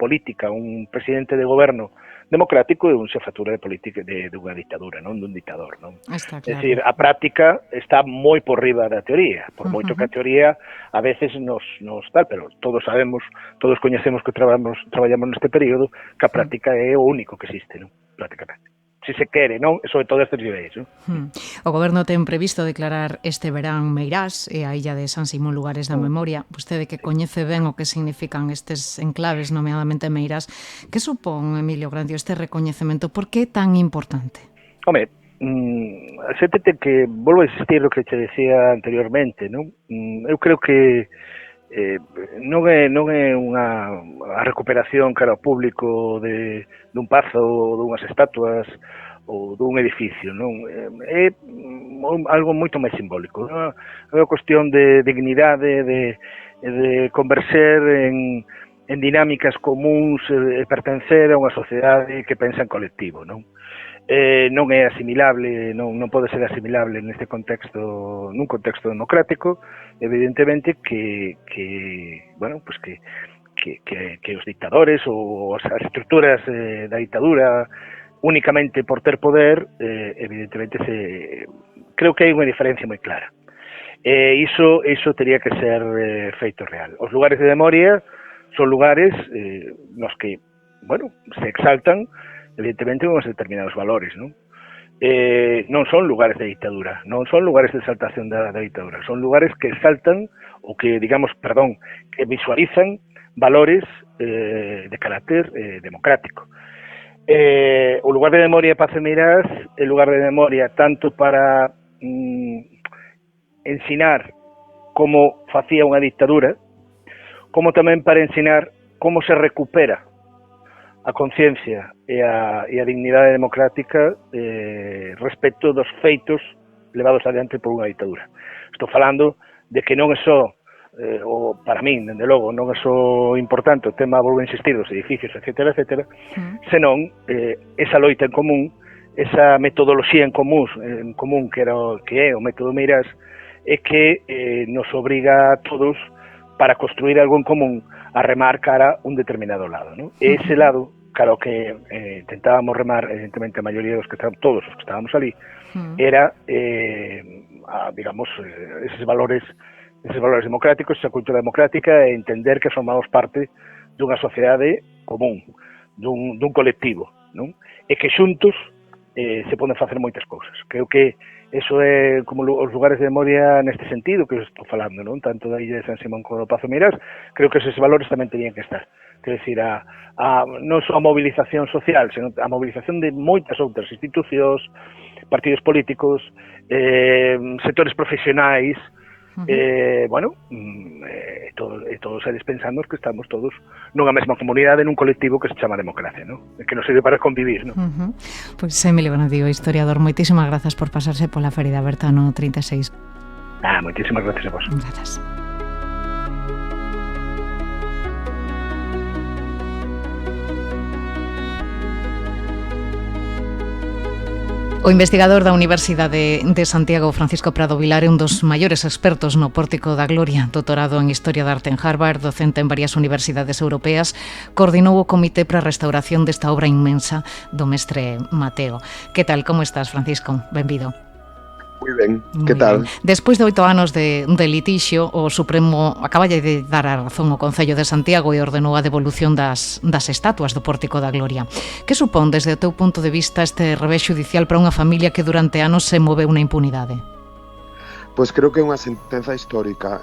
política, un presidente de goberno democrático e un xefatura de política dunha ditadura, non? Dun ditador, non? Está claro. É dicir, a práctica está moi por riba da teoría, por moito que a teoría a veces nos tal, pero todos sabemos, todos coñecemos que traballamos neste período, que a práctica é o único que existe, non? Prácticamente. Se se quere, non? Sobre todo estes niveis, non? O Goberno ten previsto declarar este verán Meirás e a illa de San Simón lugares da memoria. Vostede que coñece ben o que significan estes enclaves, nomeadamente Meirás, que supón, Emilio Grandio, este recoñecemento? Por que é tan importante? Home, a xente ten que, volvo a insistir no que te decía anteriormente, non? Eu creo que non é a recuperación cara ao público dun pazo ou dunhas estatuas ou dun edificio, non? É algo moito máis simbólico, non? É unha cuestión de dignidade, de converser en dinámicas comuns e pertencer a unha sociedade que pensa en colectivo, non? Non é asimilable, non pode ser asimilable neste contexto, nun contexto democrático, evidentemente que os dictadores ou as estruturas da ditadura únicamente por ter poder, evidentemente creo que hai unha diferencia moi clara. Iso teria que ser feito real. Os lugares de memoria son lugares nos que, se exaltan evidentemente uns determinados valores, non? Non son lugares de ditadura, non son lugares de exaltación da ditadura, son lugares que exaltan ou que, que visualizan valores de carácter democrático. O lugar de memoria de Pazo de Meirás é lugar de memoria tanto para ensinar como facía unha dictadura, como tamén para ensinar como se recupera a conciencia e a dignidade democrática respecto dos feitos levados adiante por unha ditadura. Estou falando de que non é só, para min, dende logo, non é só importante o tema, volvo a insistir, dos edificios, etcétera, senón esa loita en común, esa metodoloxía en común que é o método Meirás, é que nos obriga a todos, para construir algo en común, a remar cara un determinado lado, non? E ese lado, claro que tentábamos remar, evidentemente a maioría dos que todos os que estábamos ali, era, eses valores democráticos, esa cultura democrática, e entender que formamos parte dunha sociedade común, dun colectivo, non? E que xuntos se poden facer moitas cousas. Creo que eso é como os lugares de memoria neste sentido que estou falando, non? Tanto da illa de San Simón como do Pazo de Meirás, creo que eses valores tamén tenían que estar. Quer decir, non só a movilización social, senón a movilización de moitas outras institucións, partidos políticos, sectores profesionais, todos eles pensando que estamos todos nunha mesma comunidade, nun colectivo que se chama democracia, non? Que nos sirve para convivir, non? Pois Emilio Grandio, historiador, moitísimas grazas por pasarse pola Ferida Aberta no 36. Moitísimas gracias a vos. Grazas. O investigador da Universidade de Santiago, Francisco Prado Vilar, é un dos maiores expertos no Pórtico da Gloria, doutorado en Historia da Arte en Harvard, docente en varias universidades europeas, coordinou o comité para a restauración desta obra inmensa do mestre Mateo. Que tal, como estás, Francisco? Benvido. Moi ben, que tal? Despois de 8 anos de litixio, o Supremo acaba de dar a razón ao Concello de Santiago e ordenou a devolución das estatuas do Pórtico da Gloria. Que supón, desde o teu punto de vista, este revés judicial para unha familia que durante anos se moveu na impunidade? Pois creo que é unha sentenza histórica.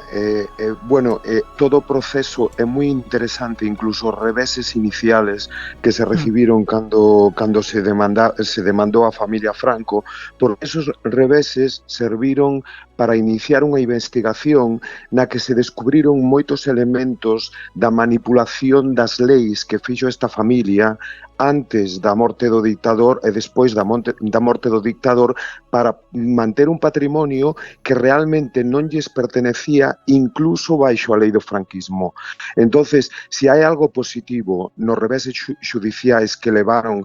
Todo o proceso é moi interesante, incluso os reveses iniciales que se recibiron cando se demandou a familia Franco, porque esos reveses serviron para iniciar unha investigación na que se descubriron moitos elementos da manipulación das leis que fixo esta familia antes da morte do dictador e despois da morte do dictador para manter un patrimonio que realmente non lles pertenecía incluso baixo a lei do franquismo. Entonces, se hai algo positivo nos reveses judiciais que levaron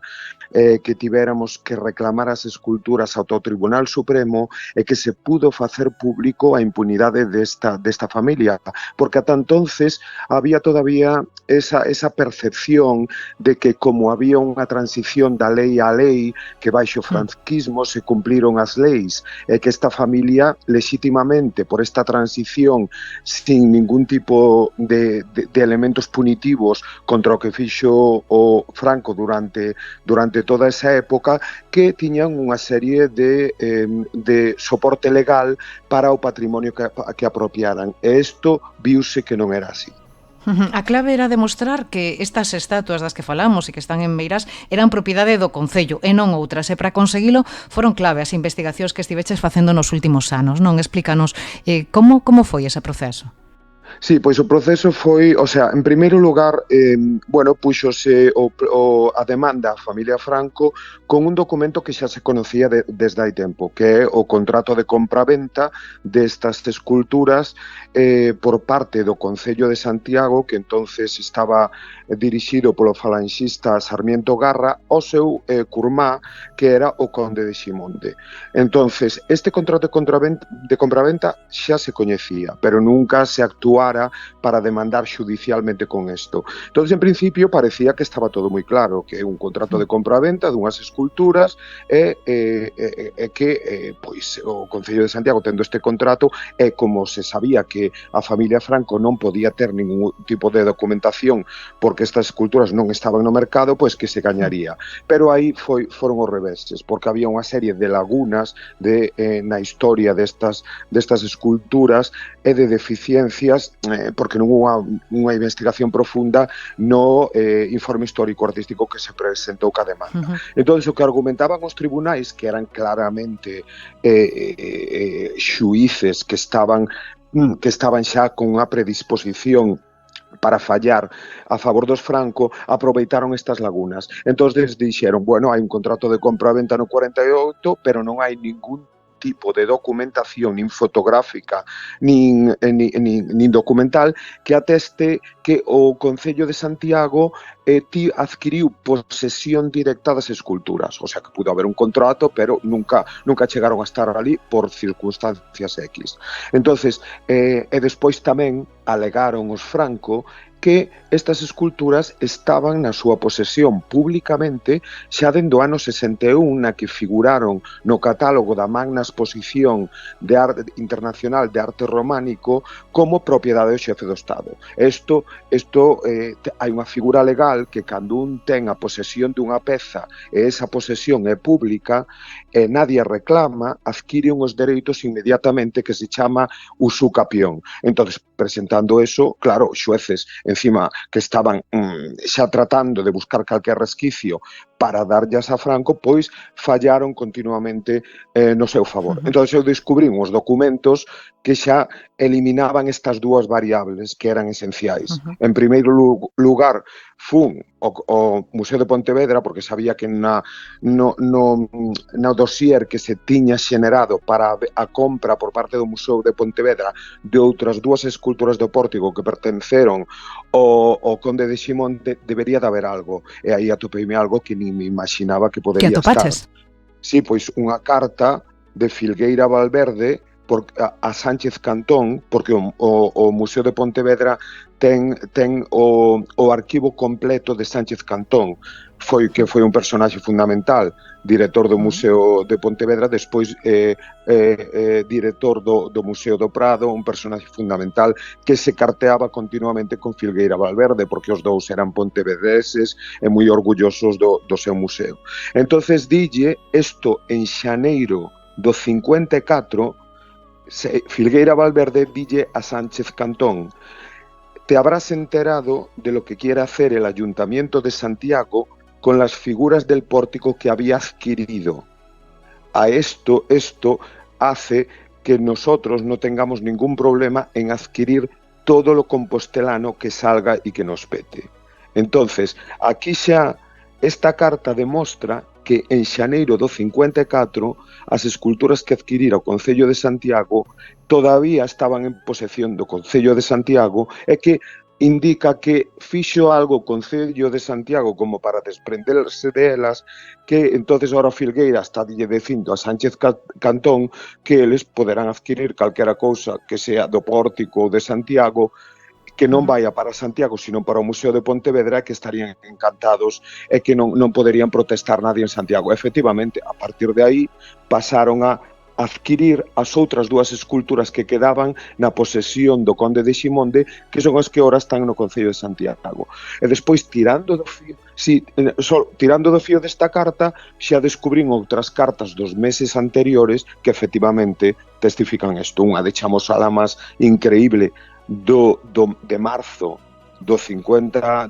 que tivéramos que reclamar as esculturas ao Tribunal Supremo e que se pudo facer público a impunidade desta familia, porque ata entonces había todavía esa percepción de que como había unha transición da lei á lei, que baixo o franquismo se cumpliron as leis, e que esta familia legítimamente por esta transición sin ningún tipo de elementos punitivos contra o que fixo o Franco durante toda esa época, que tiñan unha serie de soporte legal para o patrimonio que apropiaran. E isto viuse que non era así. A clave era demostrar que estas estatuas das que falamos e que están en Meirás eran propiedade do Concello e non outras, e para conseguilo foron clave as investigacións que estiveches facendo nos últimos anos, non? Explícanos como foi ese proceso. Sí, pois o proceso foi, en primeiro lugar, puxose a demanda a familia Franco con un documento que xa se conocía desde hai tempo, que é o contrato de compra-venta destas esculturas por parte do Concello de Santiago, que entonces estaba dirixido polo falanxista Sarmiento Garra, ao seu curmá, que era o conde de Ximonde. Entonces, este contrato de compra-venta xa se coñecía, pero nunca se actuara para demandar judicialmente con isto. Entonces, en principio, parecía que estaba todo moi claro, que é un contrato de compra-venta dunhas esculturas e que o Concello de Santiago, tendo este contrato, e como se sabía que a familia Franco non podía ter ningún tipo de documentación porque estas esculturas non estaban no mercado, pois que se gañaría. Pero aí foron os reveses, porque había unha serie de lagunas na historia destas esculturas e de deficiencias, porque non houve unha investigación profunda no informe histórico artístico que se presentou ca demanda. Entón, o que argumentaban os tribunais, que eran claramente xuíces que estaban xa con unha predisposición para fallar a favor dos Franco, aproveitaron estas lagunas. Entón, dixeron, hai un contrato de compra-venta no 48, pero non hai ningún tipo de documentación, nin fotográfica, nin documental, que ateste que o Concello de Santiago adquiriu posesión directa das esculturas. O sea, que pudo haber un contrato, pero nunca chegaron a estar ali por circunstancias X. Entonces, despois tamén alegaron os Franco que estas esculturas estaban na súa posesión públicamente xa dende o ano 61, na que figuraron no catálogo da Magna Exposición de Arte Internacional de Arte Románico como propiedade do xefe do Estado. Isto hai unha figura legal que cando un ten a posesión dunha peza e esa posesión é pública e nadie reclama, adquire uns dereitos inmediatamente que se chama usucapión. Entón, presentando eso, claro, os xueces encima que estaban xa tratando de buscar calquer resquicio para darllas a Franco, pois fallaron continuamente no seu favor. Entón, eu descubrín os documentos que xa eliminaban estas dúas variables que eran esenciais. En primeiro lugar, fun ao Museo de Pontevedra, porque sabía que no dossier que se tiña xenerado para a compra por parte do Museo de Pontevedra de outras dúas esculturas do Pórtico que pertenceron ao Conde de Ximonte, debería de haber algo. E aí atopeime algo que nin me imaginaba que podería estar. Sí, pois unha carta de Filgueira Valverde a Sánchez Cantón, porque o Museo de Pontevedra ten o arquivo completo de Sánchez Cantón, que foi un personaxe fundamental, director do Museo de Pontevedra, despois director do Museo do Prado, un personaxe fundamental que se carteaba continuamente con Filgueira Valverde, porque os dous eran pontevedreses e moi orgullosos do seu museo. Entonces dille isto en xaneiro do 54, Filgueira Valverde dille a Sánchez Cantón: te habrás enterado de lo que quiere hacer el Ayuntamiento de Santiago con las figuras del pórtico que había adquirido. Esto hace que nosotros no tengamos ningún problema en adquirir todo lo compostelano que salga y que nos pete. Entonces, aquí xa esta carta demostra que en xaneiro do 54 as esculturas que adquirira o Concello de Santiago todavía estaban en posesión do Concello de Santiago e que indica que fixo algo o Concello de Santiago como para desprenderse delas, que entonces ahora Filgueira está dicindo a Sánchez Cantón que eles poderán adquirir calquera cousa que sea do pórtico de Santiago, que non vaya para Santiago, sino para o Museo de Pontevedra, que estarían encantados e que non poderían protestar nadie en Santiago. Efectivamente, a partir de aí, pasaron a adquirir as outras dúas esculturas que quedaban na posesión do Conde de Ximonde, que son as que ora están no Concello de Santiago. E despois, tirando do fío desta carta, xa descubrín outras cartas dos meses anteriores que efectivamente testifican isto. Unha de Chamos Alamas increíble, de marzo do 54,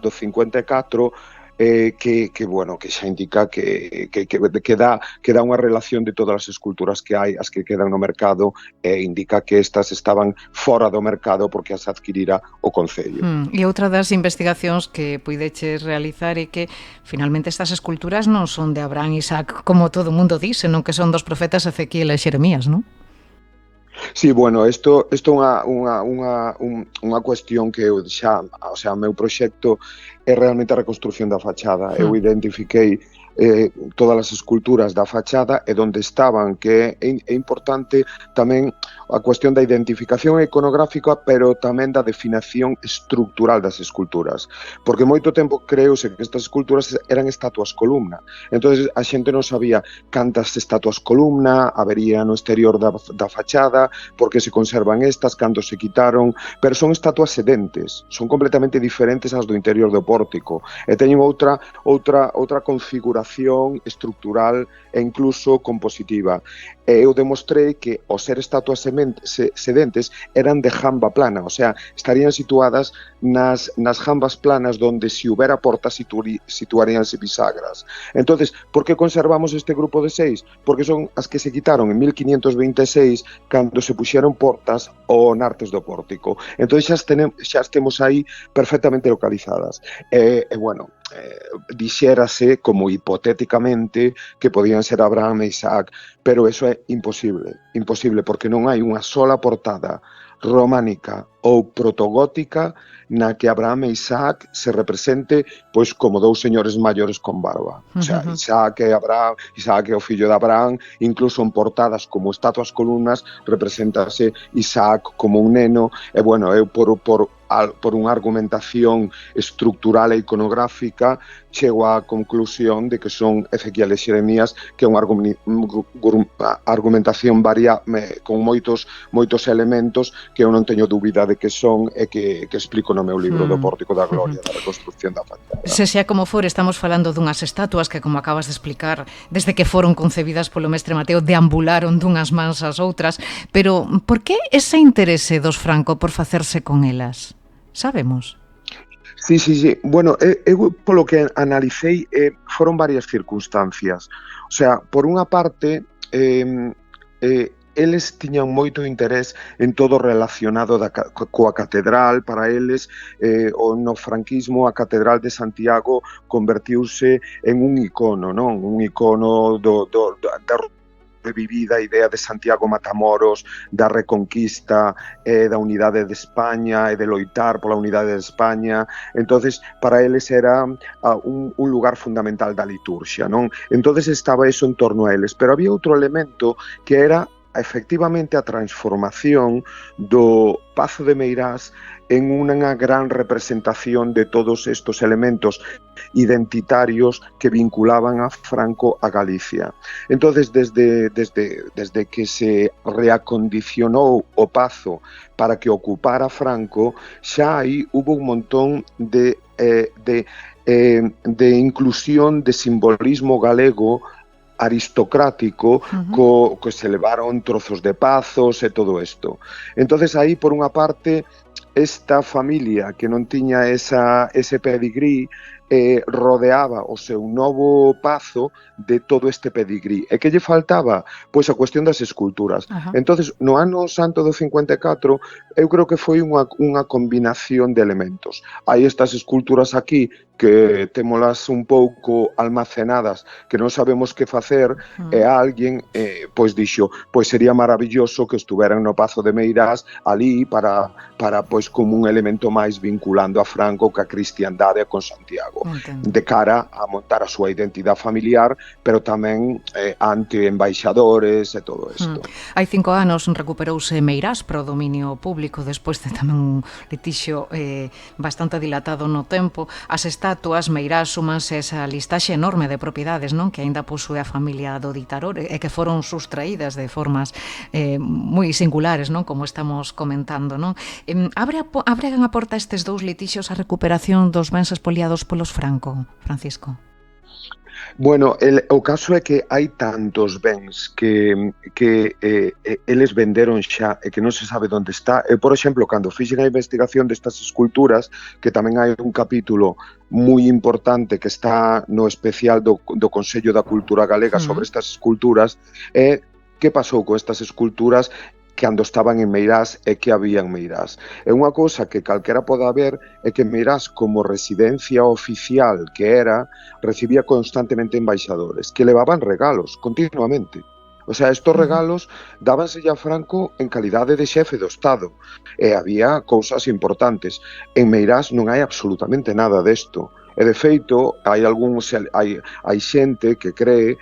que xa indica que dá unha relación de todas as esculturas que hai, as que quedan no mercado, e indica que estas estaban fora do mercado porque as adquirira o Concello. E outra das investigacións que puideches realizar é que finalmente estas esculturas non son de Abraham e Isaac, como todo o mundo di, senón que son dos profetas Ezequiel e Xeremías, non? Sí, bueno, isto é unha cuestión que eu xa, o sea, o meu proxecto é realmente a reconstrucción da fachada. Eu identifiquei todas as esculturas da fachada e onde estaban, que é importante tamén a cuestión da identificación iconográfica, pero tamén da definición estructural das esculturas, porque moito tempo creuse que estas esculturas eran estatuas columna, entonces a xente non sabía cantas estatuas columna habería no exterior da fachada, porque se conservan estas, cando se quitaron, pero son estatuas sedentes, son completamente diferentes ás do interior do pórtico, e teñen outra configuración estructural e incluso compositiva. Eu demostrei que ao ser estatuas sedentes eran de jamba plana, o sea, estarían situadas nas jambas planas donde se houbera portas situaríanse bisagras. Entonces, por que conservamos este grupo de 6? Porque son as que se quitaron en 1526 cando se puxeron portas ao nartes do pórtico. Entonces xa temos aí perfectamente localizadas. Bueno, dixérase como hipotéticamente que podían ser Abraham e Isaac, pero eso é imposible, porque non hai unha sola portada románica ou protogótica na que Abraham e Isaac se represente pois como dous señores maiores con barba. O sea, Isaac é o fillo de Abraham, incluso en portadas como estatuas columnas representase Isaac como un neno, e bueno, eu por unha argumentación estructural e iconográfica chego á conclusión de que son Ezequiel e Xeremías, que é unha argumentación con moitos elementos que eu non teño dúbida de que son e que explico no meu libro do Pórtico da Gloria, da reconstrucción da fachada. Se xa como for, estamos falando dunhas estatuas que, como acabas de explicar, desde que foron concebidas polo mestre Mateo, deambularon dunhas mans ás outras, pero por que ese interese dos Franco por facerse con elas? Sabemos? Sí. Bueno, eu polo que analicei foron varias circunstancias. O sea, por unha parte, eles tiñan moito interés en todo relacionado coa catedral. Para eles, no franquismo, a catedral de Santiago convertiuse en un icono, non? Un icono da sobrevivida a idea de Santiago Matamoros, da reconquista, da unidade de España e de loitar pola unidade de España. Entonces, para eles era un lugar fundamental da liturxia, non? Entonces estaba eso en torno a eles, pero había outro elemento que era efectivamente a transformación do Pazo de Meirás en unha gran representación de todos estos elementos identitarios que vinculaban a Franco a Galicia. Entonces, desde que se reacondicionou o Pazo para que ocupara Franco, xa aí hubo un montón de inclusión de simbolismo galego aristocrático, que se levaron trozos de pazos e todo isto. Entonces aí, por unha parte, esta familia que non tiña ese pedigrí rodeaba o seu novo pazo de todo este pedigrí. E que lle faltaba? Pois a cuestión das esculturas. Entonces, no ano santo do 54, eu creo que foi unha combinación de elementos. Hai estas esculturas aquí que témolas un pouco almacenadas, que non sabemos que facer, e alguén pois dixo, pois sería maravilloso que estuveran no Pazo de Meirás ali para pois como un elemento máis vinculando a Franco ca cristiandade con Santiago, de cara a montar a súa identidade familiar, pero tamén ante embaixadores e todo isto. Hai 5 anos recuperouse Meirás para o dominio público despois de tamén un litixio bastante dilatado no tempo. As estatuas Meirás súmanse esa listaxe enorme de propiedades, non, que aínda posúe a familia do ditador e que foron sustraídas de formas moi singulares, non, como estamos comentando, non? Abren a porta estes dous litixios a recuperación dos bens expoliados polos Franco, Francisco? Bueno, o caso é que hai tantos bens que eles venderon xa e que non se sabe onde está. Por exemplo, cando fixen a investigación destas esculturas, que tamén hai un capítulo moi importante que está no especial do Consello da Cultura Galega sobre estas esculturas, é que pasou con estas esculturas cando estaban en Meirás e que había en Meirás. É unha cousa que calquera poda ver é que Meirás, como residencia oficial que era, recibía constantemente embaixadores que levaban regalos continuamente. O sea, estos regalos dábanse a Franco en calidade de xefe do Estado e había cousas importantes. En Meirás non hai absolutamente nada desto. E de feito, hai xente que cree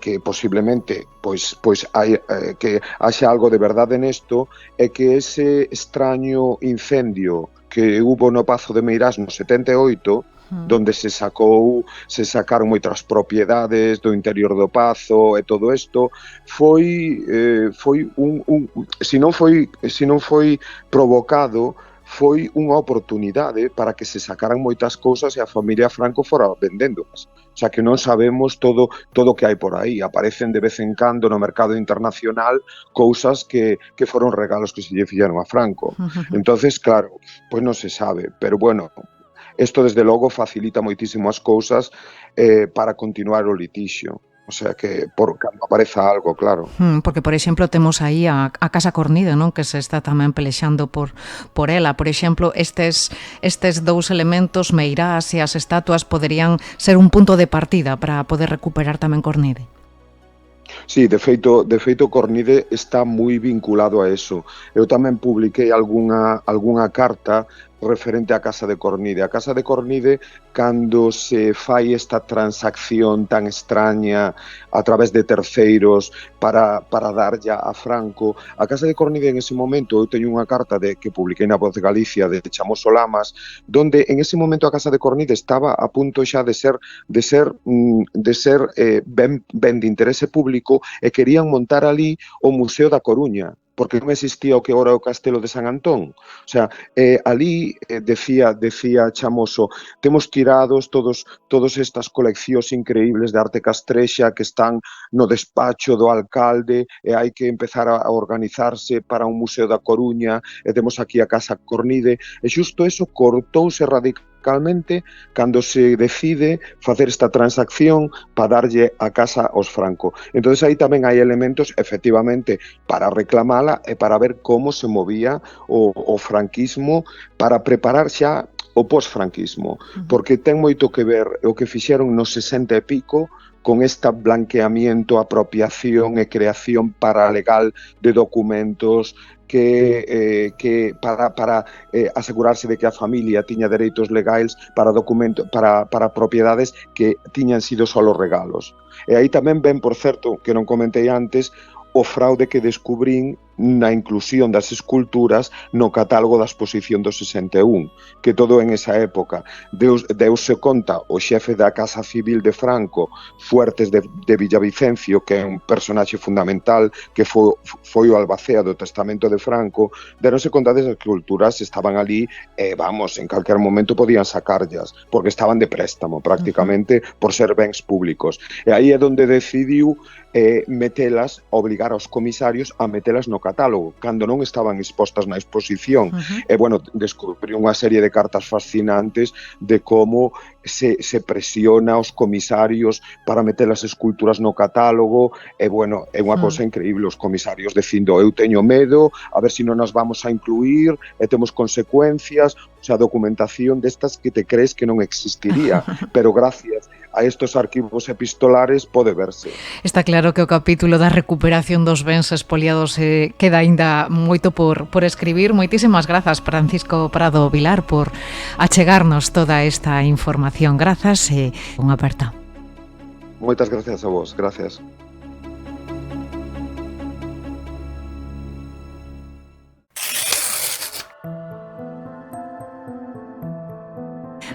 que posiblemente pois hai que haxa algo de verdade nesto, e que ese extraño incendio que hubo no Pazo de Meirás no 78, donde se sacaron moitas propiedades do interior do pazo e todo isto, foi se non foi provocado, foi unha oportunidade para que se sacaran moitas cousas e a familia Franco fora vendéndolas. O sea, que non sabemos todo o que hai por aí. Aparecen de vez en cando no mercado internacional cousas que foron regalos que se lle fixeron a Franco. Entonces, claro, pois non se sabe. Pero bueno, isto desde logo facilita moitísimo as cousas para continuar o litixio. O sea que cando apareza algo, claro. Porque, por exemplo, temos aí a Casa Cornide, non, que se está tamén pelexando por ela. Por exemplo, estes dous elementos, Meirás e as estatuas, poderían ser un punto de partida para poder recuperar tamén Cornide. Sí, de feito Cornide está moi vinculado a eso. Eu tamén publiquei algunha carta referente á Casa de Cornide. A Casa de Cornide, cando se fai esta transacción tan extraña a través de terceiros para darlle a Franco, a Casa de Cornide en ese momento, eu teño unha carta que publiquei na Voz de Galicia de Chamoso Lamas, donde en ese momento a Casa de Cornide estaba a punto xa de ser ben de interese público, e querían montar ali o Museo da Coruña, porque non existía o que ora é o Castelo de San Antón. O sea, ali decía Chamoso, temos tirados todas estas coleccións increíbles de arte castrexa que están no despacho do alcalde, e hai que empezar a organizarse para un Museo da Coruña, e temos aquí a Casa Cornide, e xusto eso cortouse radicalmente cando se decide facer esta transacción para darlle a casa aos Franco. Entonces aí tamén hai elementos, efectivamente, para reclamala e para ver como se movía o franquismo para preparar xa o posfranquismo, porque ten moito que ver o que fixeron nos 60 e pico con esta blanqueamiento, apropiación e creación paralegal de documentos que para asegurarse de que a familia tiña dereitos legais para propiedades que tiñan sido só regalos. E aí tamén ven, por certo, que non comentei antes, o fraude que descubrín na inclusión das esculturas no catálogo da exposición do 61, que todo en esa época deuse conta o xefe da Casa Civil de Franco, Fuertes de Villavicencio, que é un personaxe fundamental, que foi o albacea do testamento de Franco, deronse conta das esculturas estaban ali, vamos, en calquer momento podían sacarllas, porque estaban de préstamo prácticamente por ser bens públicos. E aí é onde decidiu metelas, obligar aos comisarios a metelas no catálogo, cando non estaban expostas na exposición. E, bueno, descubriu unha serie de cartas fascinantes de como se presiona aos comisarios para meter as esculturas no catálogo. E, bueno, é unha cosa increíble, os comisarios dicindo, eu teño medo, a ver se non nas vamos a incluir, e temos consecuencias, o sea, documentación destas que te crees que non existiría, pero gracias a estos arquivos epistolares pode verse. Está claro que o capítulo da recuperación dos bens expoliados queda aínda moito por escribir. Moitísimas grazas, Francisco Prado Vilar, por achegarnos toda esta información. Grazas e unha aperta. Moitas gracias a vos, gracias.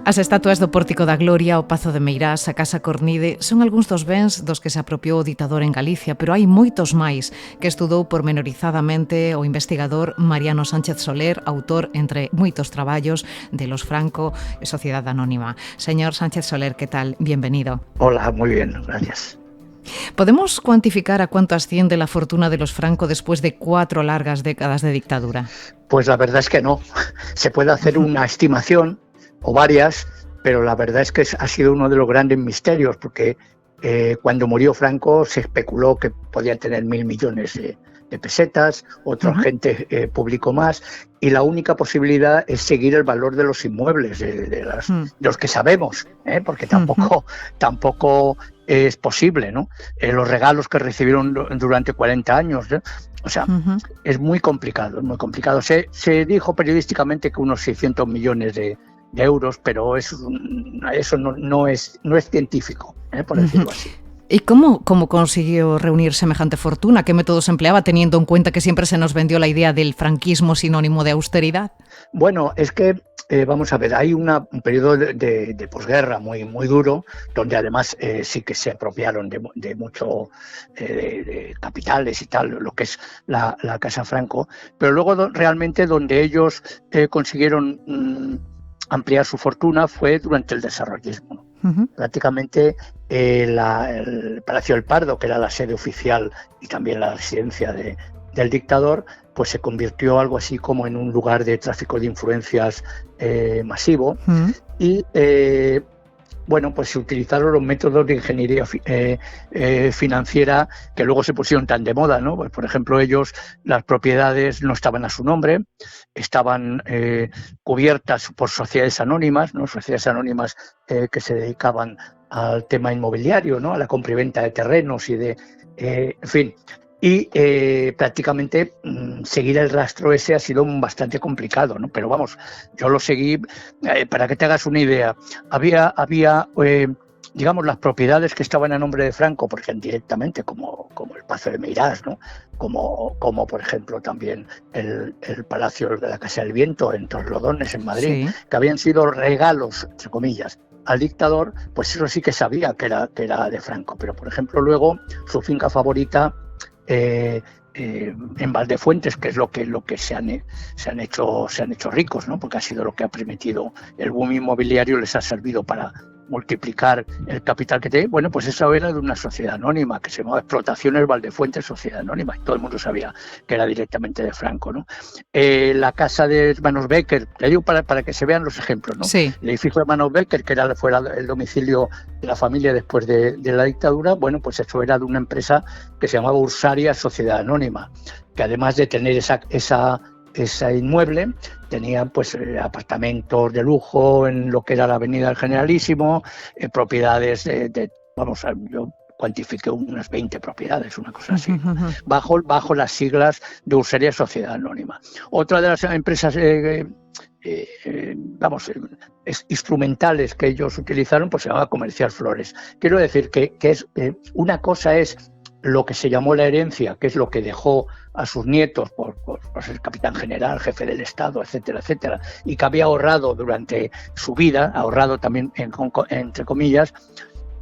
As estatuas do Pórtico da Gloria, o Pazo de Meirás, a Casa Cornide, son algúns dos bens dos que se apropiou o ditador en Galicia, pero hai moitos máis que estudou pormenorizadamente o investigador Mariano Sánchez Soler, autor, entre moitos traballos, de Los Franco e Sociedade Anónima. Señor Sánchez Soler, ¿qué tal? Bienvenido. Hola, muy bien, gracias. ¿Podemos cuantificar a cuánto asciende la fortuna de los Franco después de 4 largas décadas de dictadura? Pues la verdad es que no. Se puede hacer una estimación, o varias, pero la verdad es que ha sido uno de los grandes misterios, porque cuando murió Franco se especuló que podía tener 1.000 millones de pesetas, otra gente publicó más, y la única posibilidad es seguir el valor de los inmuebles, de los que sabemos, porque tampoco es posible, ¿no? Los regalos que recibieron durante 40 años, o sea, es muy complicado, es muy complicado. Se dijo periodísticamente que unos 600 millones de euros, pero eso no es científico, por decirlo así. ¿Y cómo consiguió reunir semejante fortuna? ¿Qué métodos empleaba, teniendo en cuenta que siempre se nos vendió la idea del franquismo sinónimo de austeridad? Bueno, es que, vamos a ver, hay un periodo de posguerra muy duro, donde además sí que se apropiaron de mucho de capitales y tal, lo que es la Casa Franco, pero luego realmente donde ellos consiguieron ampliar su fortuna fue durante el desarrollismo. Prácticamente el Palacio del Pardo, que era la sede oficial y también la residencia del dictador, pues se convirtió algo así como en un lugar de tráfico de influencias masivo. Y bueno, pues se utilizaron los métodos de ingeniería financiera que luego se pusieron tan de moda, ¿no? Pues, por ejemplo, las propiedades no estaban a su nombre, estaban cubiertas por sociedades anónimas, ¿no? Sociedades anónimas que se dedicaban al tema inmobiliario, ¿no? A la compra y venta de terrenos y en fin. Y prácticamente seguir el rastro ese ha sido bastante complicado, ¿no? Pero vamos, yo lo seguí, para que te hagas una idea, había digamos, las propiedades que estaban a nombre de Franco, por ejemplo, directamente, como el Pazo de Meirás, ¿no? Como por ejemplo también el Palacio de la Casa del Viento en Torrelodones, en Madrid, que habían sido regalos, entre comillas, al dictador, pues eso sí que sabía que era de Franco. Pero por ejemplo luego su finca favorita en Valdefuentes, que es lo que se han hecho ricos, ¿no? Porque ha sido lo que ha permitido el boom inmobiliario, les ha servido para multiplicar el capital que tiene. Bueno, pues eso era de una sociedad anónima que se llamaba Explotaciones Valdefuentes Sociedad Anónima, y todo el mundo sabía que era directamente de Franco, ¿no? La casa de hermanos Becker, le digo para que se vean los ejemplos, ¿no? Sí. El edificio de hermanos Becker, que fuera el domicilio de la familia después de la dictadura, bueno, pues eso era de una empresa que se llamaba Ursaria Sociedad Anónima, que además de tener ese inmueble, tenía pues apartamentos de lujo en lo que era la Avenida del Generalísimo, propiedades vamos, yo cuantifiqué unas 20 propiedades, una cosa así, bajo las siglas de Usuria Sociedad Anónima. Otra de las empresas instrumentales que ellos utilizaron pues se llamaba Comercial Flores. Quiero decir que una cosa es lo que se llamó la herencia, que es lo que dejó a sus nietos por ser capitán general, jefe del Estado, etcétera, etcétera, y que había ahorrado durante su vida, ahorrado también entre comillas,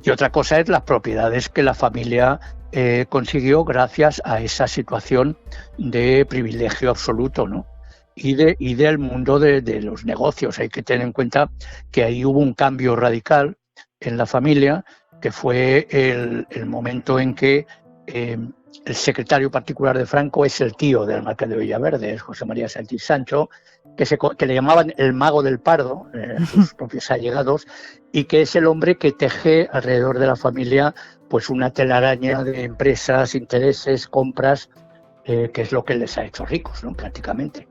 y otra cosa es las propiedades que la familia consiguió gracias a esa situación de privilegio absoluto, ¿no? Y del mundo de los negocios. Hay que tener en cuenta que ahí hubo un cambio radical en la familia, que fue el momento en que el secretario particular de Franco es el tío del marqués de Villaverde, es José María Sánchez Sancho, que le llamaban el mago del Pardo, sus propios allegados, y que es el hombre que teje alrededor de la familia pues una telaraña de empresas, intereses, compras, que es lo que les ha hecho ricos, ¿no? Prácticamente.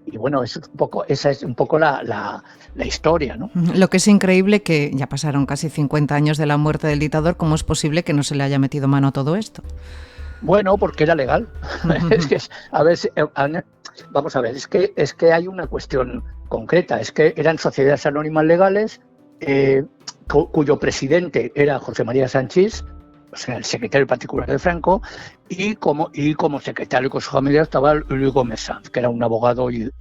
Y bueno, esa es un poco la historia, ¿no? Lo que es increíble que ya pasaron casi 50 años de la muerte del dictador, ¿cómo es posible que no se le haya metido mano a todo esto? Bueno, porque era legal. Vamos a ver, es que hay una cuestión concreta, es que eran sociedades anónimas legales cuyo presidente era José María Sanchís, o sea, el secretario particular de Franco, y como secretario del Consejo Familiar estaba Luis Gómez Sanz, que era un abogado y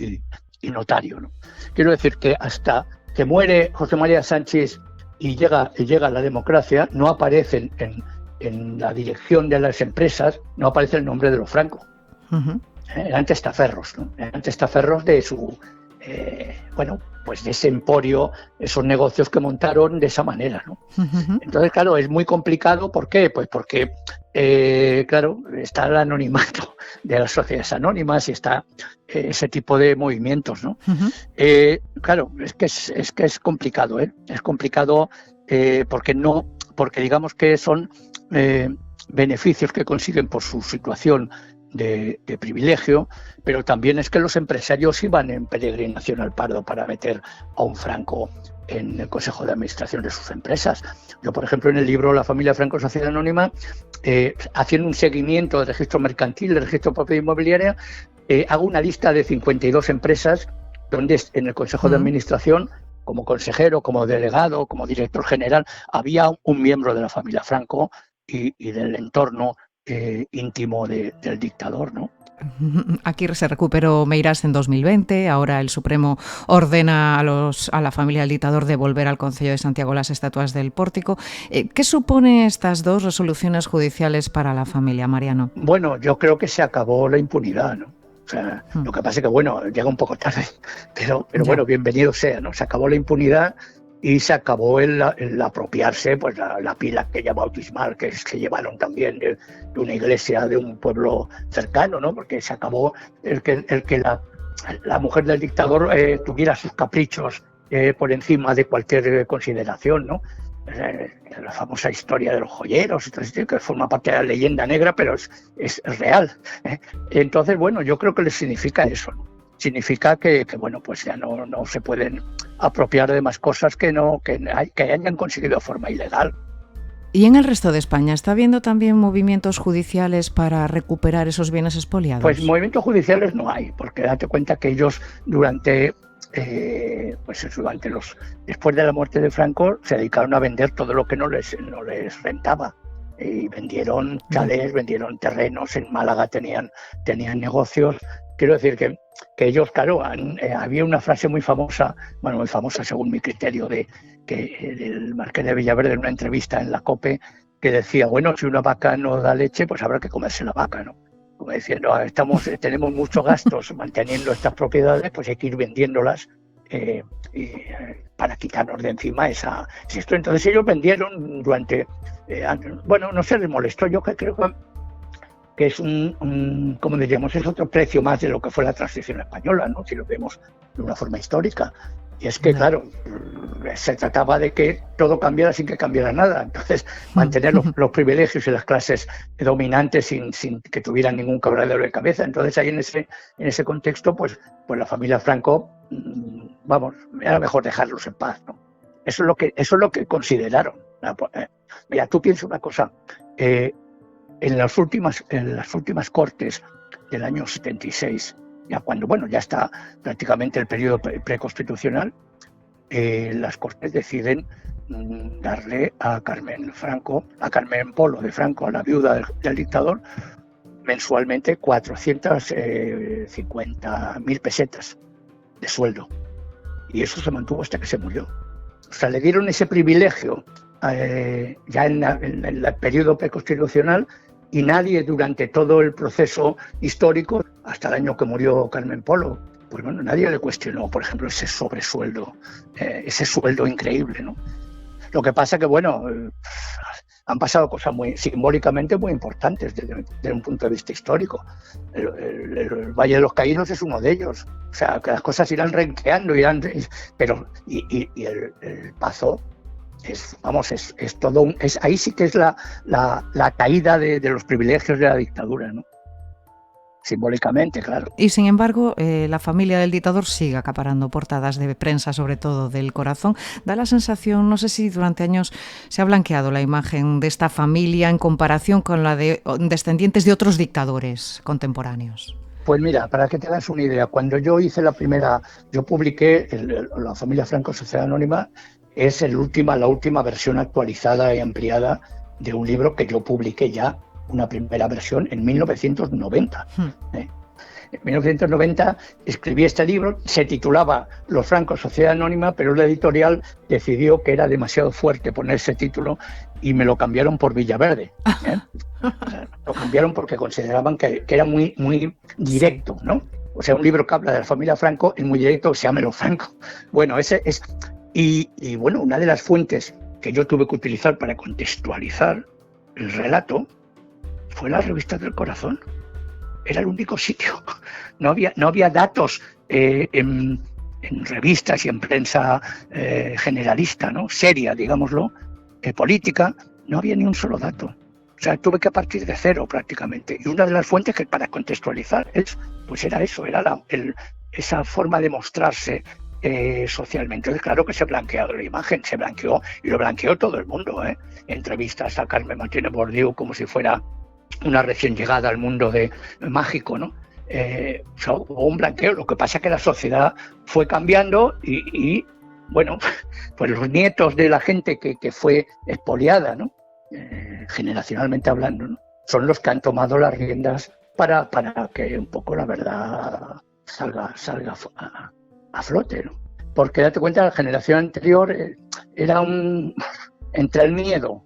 notario, ¿no? Quiero decir que hasta que muere José María Sanchís y llega la democracia, no aparecen en la dirección de las empresas, no aparece el nombre de los Franco. Eran testaferros, ¿no? Eran testaferros de su... pues de ese emporio, esos negocios que montaron de esa manera, ¿no? Entonces, claro, es muy complicado. ¿Por qué? Pues porque, claro, está el anonimato de las sociedades anónimas y está ese tipo de movimientos, ¿no? Claro, es que es complicado, ¿eh? Es complicado porque digamos que son beneficios que consiguen por su situación de privilegio, pero también es que los empresarios iban en peregrinación al Pardo para meter a un Franco en el Consejo de Administración de sus empresas. Yo, por ejemplo, en el libro La familia Franco Sociedad Anónima, haciendo un seguimiento del registro mercantil, del registro de propiedad inmobiliaria, hago una lista de 52 empresas donde en el Consejo de Administración, como consejero, como delegado, como director general, había un miembro de la familia Franco y del entorno íntimo del dictador, ¿no? Aquí se recuperó Meirás en 2020, ahora el Supremo ordena a la familia del dictador devolver al Concello de Santiago las estatuas del Pórtico. ¿Qué supone estas dos resoluciones judiciales para la familia, Mariano? Bueno, yo creo que se acabó la impunidad, ¿no? O sea, lo que pasa es que, bueno, llega un poco tarde, pero bueno, bienvenido sea, ¿no? Se acabó la impunidad y se acabó el apropiarse, pues la pila aquella bautismal que llevaron también de una iglesia de un pueblo cercano, ¿no? Porque se acabó el que la mujer del dictador tuviera sus caprichos por encima de cualquier consideración, ¿no? La famosa historia de los joyeros, que forma parte de la leyenda negra, pero es real, ¿eh? Entonces, bueno, yo creo que les significa eso, ¿no? Significa que bueno, pues ya no se pueden apropiar de más cosas que hayan conseguido de forma ilegal. ¿Y en el resto de España está habiendo también movimientos judiciales para recuperar esos bienes expoliados? Pues movimientos judiciales no hay, porque date cuenta que ellos después de la muerte de Franco se dedicaron a vender todo lo que no les rentaba. Y vendieron chalés, vendieron terrenos, en Málaga tenían negocios. Quiero decir que ellos, claro, había una frase muy famosa según mi criterio, del marqués de Villaverde en una entrevista en la COPE, que decía, bueno, si una vaca no da leche, pues habrá que comerse la vaca, ¿no? Como diciendo, tenemos muchos gastos manteniendo estas propiedades, pues hay que ir vendiéndolas para quitarnos de encima esto. Entonces ellos vendieron durante... no se les molestó, yo creo que es como diríamos, es otro precio más de lo que fue la transición española, ¿no? Si lo vemos de una forma histórica. Y es que, claro, se trataba de que todo cambiara sin que cambiara nada. Entonces, mantener los privilegios y las clases dominantes sin que tuvieran ningún quebradero de cabeza. Entonces, ahí en ese contexto, pues la familia Franco, era mejor dejarlos en paz, ¿no? Eso es lo que consideraron. Mira, tú piensas una cosa, en las últimas Cortes del año 76, ya cuando, bueno, ya está prácticamente el periodo preconstitucional, las Cortes deciden darle a Carmen Polo de Franco, a la viuda del dictador, mensualmente 450.000 pesetas de sueldo. Y eso se mantuvo hasta que se murió. O sea, le dieron ese privilegio ya en el periodo preconstitucional, y nadie durante todo el proceso histórico, hasta el año que murió Carmen Polo, pues bueno, nadie le cuestionó, por ejemplo, ese sobresueldo, ese sueldo increíble, ¿no? Lo que pasa que, bueno, han pasado cosas simbólicamente muy importantes desde un punto de vista histórico. El Valle de los Caídos es uno de ellos. O sea, que las cosas irán renqueando, pero el Pazo es todo ahí sí que es la caída de los privilegios de la dictadura, ¿no? Simbólicamente, claro. Y sin embargo, la familia del dictador sigue acaparando portadas de prensa, sobre todo del Corazón. Da la sensación, no sé si durante años se ha blanqueado la imagen de esta familia en comparación con la de descendientes de otros dictadores contemporáneos. Pues mira, para que te hagas una idea, cuando yo publiqué la familia Franco Sociedad Anónima, es la última versión actualizada y ampliada de un libro que yo publiqué ya, una primera versión en 1990. En 1990 escribí este libro, se titulaba Los Francos Sociedad Anónima, pero la editorial decidió que era demasiado fuerte poner ese título y me lo cambiaron por Villaverde. O sea, lo cambiaron porque consideraban que era muy directo, ¿no? O sea, un libro que habla de la familia Franco es muy directo, se llama Los Franco. Bueno, ese es... Y bueno, una de las fuentes que yo tuve que utilizar para contextualizar el relato fue la revista del Corazón. Era el único sitio. No había datos en revistas y en prensa generalista, ¿no? Seria, digámoslo, política. No había ni un solo dato. O sea, tuve que partir de cero prácticamente. Y una de las fuentes que para contextualizar era eso, era esa forma de mostrarse socialmente. Entonces, claro que se ha blanqueado la imagen, se blanqueó y lo blanqueó todo el mundo. Entrevistas a Carmen Martínez Bordiú como si fuera una recién llegada al mundo mágico, ¿no? Hubo un blanqueo. Lo que pasa es que la sociedad fue cambiando y bueno, pues los nietos de la gente que fue expoliada, ¿no? Generacionalmente hablando, ¿no? Son los que han tomado las riendas para que un poco la verdad salga a flote, ¿no? Porque date cuenta, la generación anterior era entre el miedo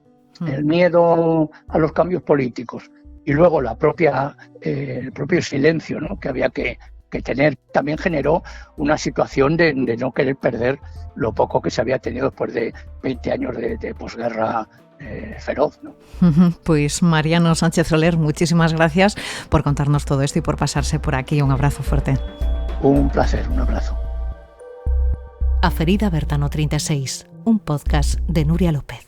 a los cambios políticos y luego el propio silencio, ¿no? Que había que tener, también generó una situación de no querer perder lo poco que se había tenido después de 20 años de posguerra feroz, ¿no? Pues Mariano Sánchez Soler, muchísimas gracias por contarnos todo esto y por pasarse por aquí. Un abrazo fuerte. Un placer, un abrazo. A Ferida Bertano 36, un podcast de Nuria López.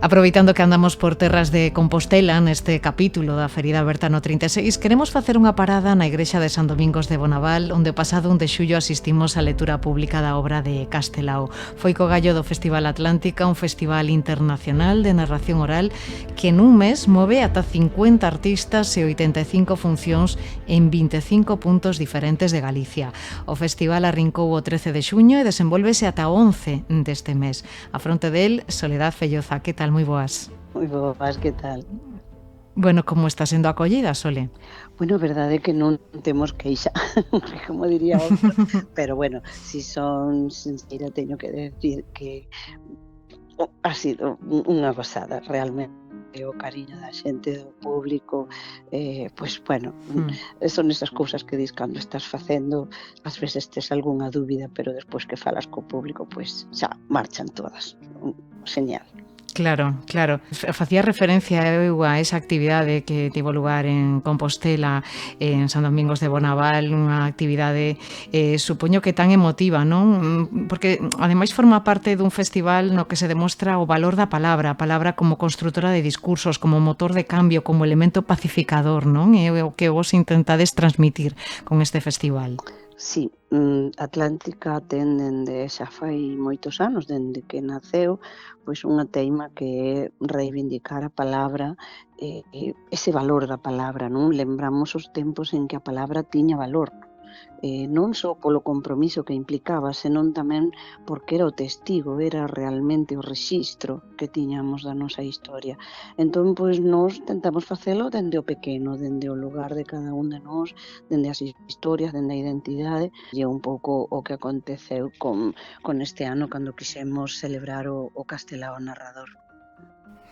Aproveitando que andamos por terras de Compostela neste capítulo da Ferida Bertano 36, queremos facer unha parada na igrexa de San Domingos de Bonaval, onde o pasado 1 de xullo asistimos á lectura pública da obra de Castelao. Foi co gallo do Festival Atlántica, un festival internacional de narración oral que nun mes move ata 50 artistas e 85 funcións en 25 puntos diferentes de Galicia. O festival arrincou o 13 de xuño e desenvolvese ata 11 deste mes. A fronte del, Soledad Felloza, que tal? Moi boas. Moi boas, que tal? Bueno, como está sendo a acollida, Sole? Bueno, verdade é que non temos queixa, como diría outro, pero bueno, si son sincera, teño que decir que ha sido unha gozada, realmente. O cariño da xente, do público, pois bueno, son esas cousas que dis cando estás facendo, ás veces tes algunha dúbida, pero despois que falas co público, pois xa marchan todas. Genial. Claro, claro. Facía referencia eu a esa actividade que tivo lugar en Compostela, en San Domingos de Bonaval, unha actividade, supoño que tan emotiva, non? Porque, ademais, forma parte dun festival no que se demostra o valor da palabra, a palabra como construtora de discursos, como motor de cambio, como elemento pacificador, non? É o que vos intentades transmitir con este festival. Sí, Atlántica ten dende xa fai moitos anos, dende que naceu, pois unha teima que é reivindicar a palabra, ese valor da palabra, non? Lembramos os tempos en que a palabra tiña valor, non só polo compromiso que implicaba, senón tamén porque era o testigo, era realmente o rexistro que tiñamos da nosa historia. Entón, pois, nós tentamos facelo dende o pequeno, dende o lugar de cada un de nós, dende as historias, dende a identidade, e un pouco o que aconteceu con este ano cando quixemos celebrar o Castelao narrador.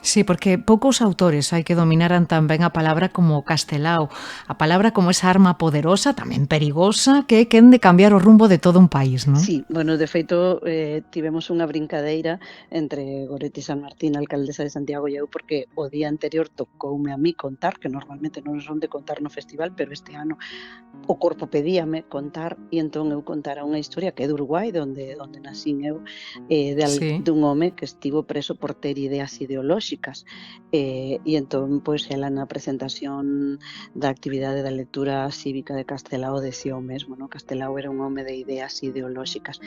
Sí, porque poucos autores hai que dominaran tamén a palabra como o castelao, a palabra como esa arma poderosa, tamén perigosa, que é quen de cambiar o rumbo de todo un país, non? Sí, bueno, de feito, tivemos unha brincadeira entre Goretti San Martín, a alcaldesa de Santiago, e eu, porque o día anterior tocoume a mí contar, que normalmente non son de contar no festival, pero este ano o corpo pedíame contar, e entón eu contara unha historia que é de Uruguai, onde nacín eu, dun home que estivo preso por ter ideas ideolóxicas. E entón, pois, ela na presentación da actividade da lectura cívica de Castelao decía o mesmo, non? Castelao era un home de ideas ideolóxicas,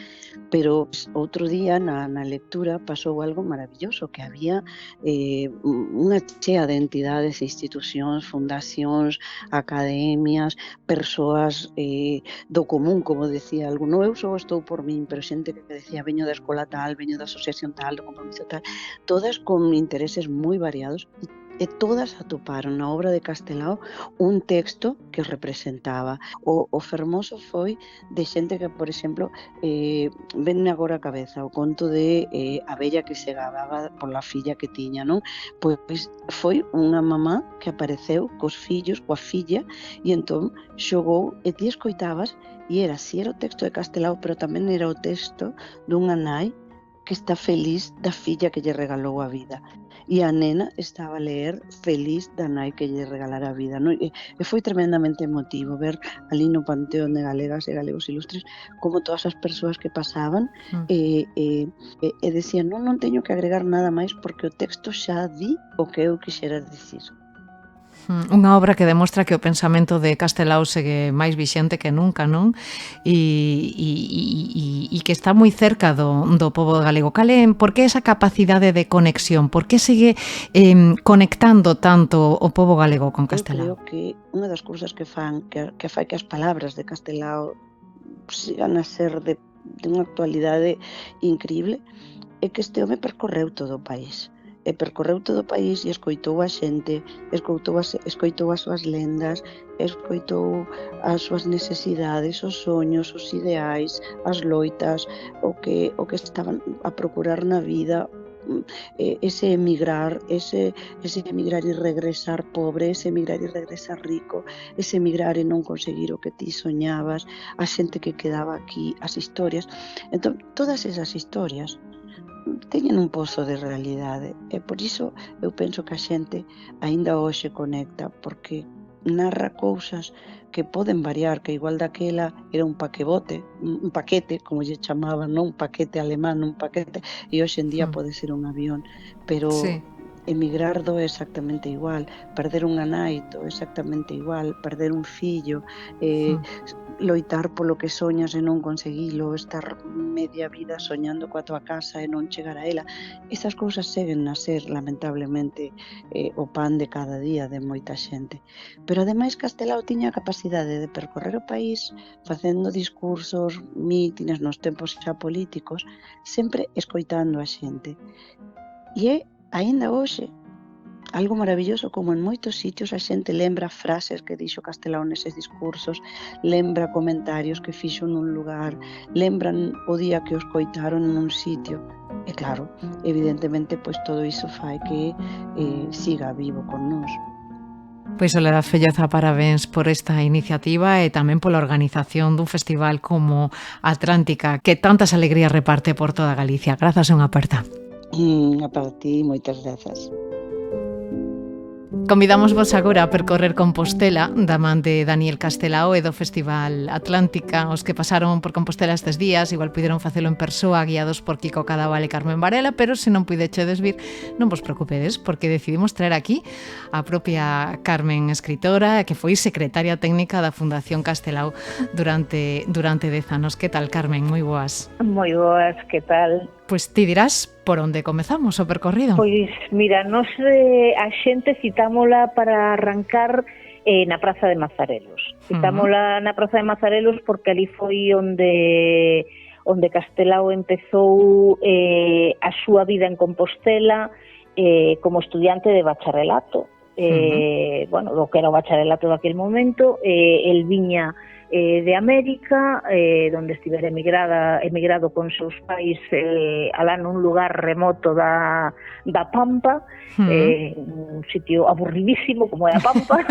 pero outro día na lectura pasou algo maravilloso, que había unha chea de entidades, institucións, fundacións, academias, persoas do común, como decía algún, non eu só estou por min, pero xente que decía veño da escola tal, veño da asociación tal, do compromiso tal, todas con intereses moi variados, e todas atoparon na obra de Castelao un texto que representaba. O fermoso foi de xente que, por exemplo, venme agora a cabeza o conto de a vella que se gababa pola filla que tiña, non? Pois foi unha mamá que apareceu cos fillos, coa filla, e entón xogou, e ti escoitabas, e era, si era o texto de Castelao, pero tamén era o texto dunha nai que está feliz da filla que lle regalou a vida. E a nena estaba a ler feliz da nai que lle regalara a vida, non? E foi tremendamente emotivo ver ali no Panteón de Galegas e Galegos Ilustres como todas as persoas que pasaban e decían, non teño que agregar nada máis porque o texto xa di o que eu quixera dicir. Unha obra que demostra que o pensamento de Castelao segue máis vixente que nunca, non? E que está moi cerca do pobo galego. Por que esa capacidade de conexión? Por que segue conectando tanto o pobo galego con Castelao? Eu creo que unha das cousas que fai que as palabras de Castelao sigan a ser de unha actualidade increíble é que este home percorreu todo o país. E percorreu todo o país e escoitou a xente, escoitou as súas lendas, escoitou as súas necesidades, os soños, os ideais, as loitas, o que estaban a procurar na vida, ese emigrar e regresar pobre, ese emigrar e regresar rico, ese emigrar e non conseguir o que ti soñabas, a xente que quedaba aquí, as historias. Entón, todas esas historias teñen un pozo de realidade, e por iso eu penso que a xente aínda hoxe conecta, porque narra cousas que poden variar, que igual daquela era un paquebote, un paquete, como lle chamaban, non? Un paquete alemán, un paquete, e hoxe en día pode ser un avión, pero emigrar do é exactamente igual, perder unha nai do é exactamente igual, perder un fillo, loitar polo que soñas e non conseguilo, estar media vida soñando coa tua casa e non chegar a ela. Esas cousas seguen a ser, lamentablemente, o pan de cada día de moita xente. Pero, ademais, Castelao tiña a capacidade de percorrer o país facendo discursos, mítines nos tempos xa políticos, sempre escoitando a xente. E é, aínda hoxe, algo maravilloso como en moitos sitios a xente lembra frases que dixo Castelao neses discursos, lembra comentarios que fixo nun lugar, lembran o día que os coitaron nun sitio. E claro, evidentemente, pois todo iso fai que siga vivo con nós. Pois Soledad Felleza, parabéns por esta iniciativa e tamén pola organización dun festival como Atlántica, que tantas alegrías reparte por toda Galicia. Grazas e unha aperta. Para ti, moitas grazas. Convidamos vos agora a percorrer Compostela da man de Daniel Castelao e do Festival Atlántica. Os que pasaron por Compostela estes días igual puderon facelo en persoa guiados por Kiko Cadaval e Carmen Varela, pero se non puidechedes vir, non vos preocupedes, porque decidimos traer aquí a propia Carmen, escritora, que foi secretaria técnica da Fundación Castelao durante 10 anos. Que tal, Carmen? Moi boas. Moi boas, que tal? Pois ti dirás por onde comezamos o percorrido. Pois, mira, nos a xente citámola para arrancar na Praza de Mazarelos. Citámola na Praza de Mazarelos porque ali foi onde Castelao empezou a súa vida en Compostela como estudiante de bacharelato. Bueno, do que era o bacharelato daquel momento, el viña de América, donde estivera emigrado con seus pais alá nun lugar remoto da Pampa, un sitio aburridísimo como é a Pampa.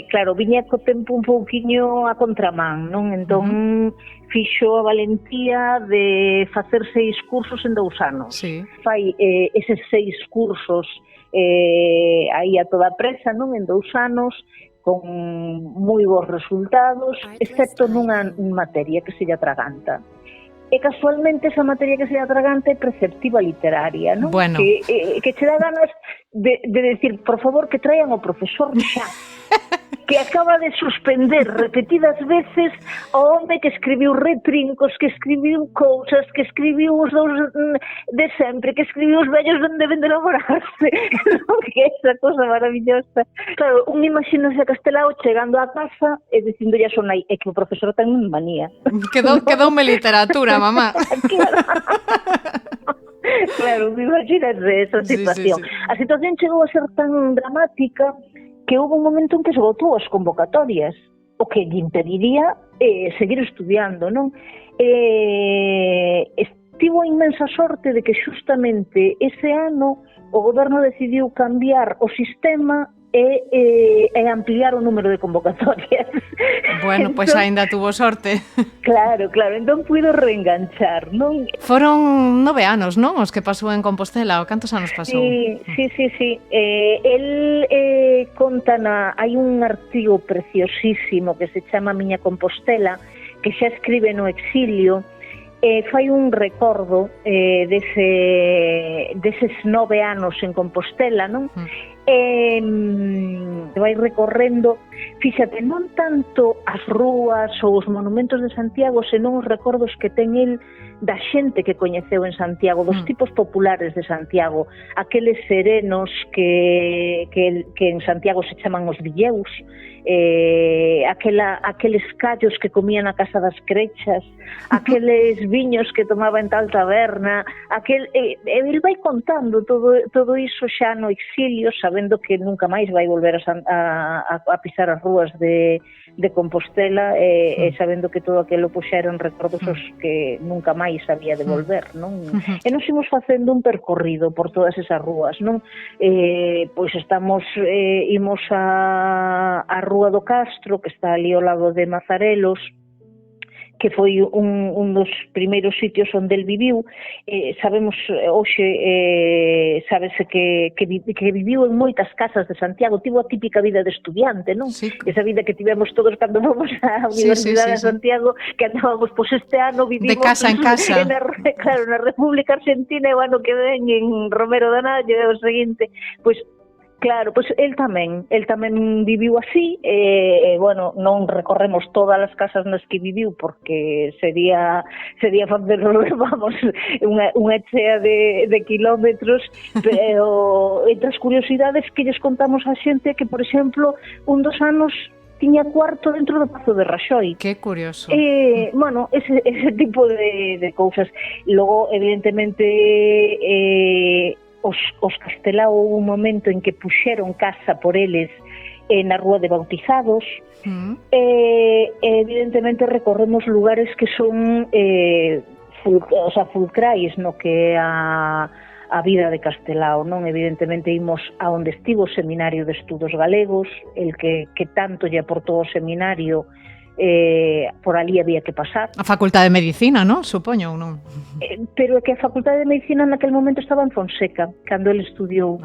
Claro, viña co tempo un pouquiño a contramán, non? Entón fixo a valentía de facer 6 cursos en 2 anos. Sí. Fai eses 6 cursos aí a toda presa, non? En 2 anos, con moi bons resultados, excepto nunha materia que se lle atraganta. E casualmente esa materia que se lle atraganta é preceptiva literaria, non? Bueno. Que che dá ganas de decir, por favor, que traian o profesor xa, que acaba de suspender repetidas veces o home que escribiu retrincos, que escribiu cousas, que escribiu os dous de sempre, que escribiu os vellos non deben de namorarse. Que é esa cosa maravillosa. Claro, un imagínase a Castelao chegando á casa e dicindolle a Sonai, é que o profesor ten unha manía. Quedoume literatura, mamá. Claro. Claro, imagínate esa situación. Sí. A situación chegou a ser tan dramática que houve un momento en que esgotou as convocatorias, o que lle impediría seguir estudiando, non? Estivo a inmensa sorte de que xustamente ese ano o goberno decidiu cambiar o sistema e ampliar o número de convocatorias. Bueno, pois aínda tuvo sorte. Claro, entón puido reenganchar, non? Foron 9 anos, non? Os que pasou en Compostela, o cantos anos pasou? Sí. El conta hai un artigo preciosísimo que se chama Miña Compostela, que xa escribe no exilio, fai un recordo deses 9 anos en Compostela, non? Vai recorrendo, fíxate, non tanto as rúas ou os monumentos de Santiago, senón os recordos que ten el da xente que coñeceu en Santiago, dos tipos populares de Santiago, aqueles serenos que en Santiago se chaman os villeus, aqueles callos que comían na casa das crechas, aqueles viños que tomaba en tal taberna, el vai contando todo iso xa no exilio, sabendo que nunca máis vai volver a pisar as rúas de Compostela, e sabendo que todo aquilo xa eran recordos os que nunca máis había de volver, non? E nos imos facendo un percorrido por todas esas rúas, non? Pois imos a Rúa do Castro, que está ali ao lado de Mazarelos, que foi un dos primeiros sitios onde el viviu. Sabemos hoxe, sábese que viviu en moitas casas de Santiago, tivo a típica vida de estudiante, non? Sí. Esa vida que tivemos todos cando fomos á Universidade de Santiago, que andábamos, pois este ano vivimos... De casa en casa. Claro, na República Argentina, e o ano que ven en Romero de Anaya, e o seguinte, pois... Claro, pois el tamén viviu así, bueno, non recorremos todas as casas nas que viviu porque sería facer, vamos, unha chea de kilómetros, pero entre as curiosidades que lles contamos a xente que, por exemplo, un dos anos tiña cuarto dentro do Pazo de Raxoi. Que curioso. Bueno, ese tipo de cousas. Logo, evidentemente, os Castelao houve un momento en que puxeron casa por eles na Rúa de Bautizados, evidentemente recorremos lugares que son fulcrais no que é a vida de Castelao, non? Evidentemente imos a onde estivo o Seminario de Estudos Galegos, el que tanto lle aportou ao seminario por ali había que pasar. A Facultade de Medicina, non? Supoño, ou non? Pero é que a Facultade de Medicina naquel momento estaba en Fonseca, cando ele estudiou.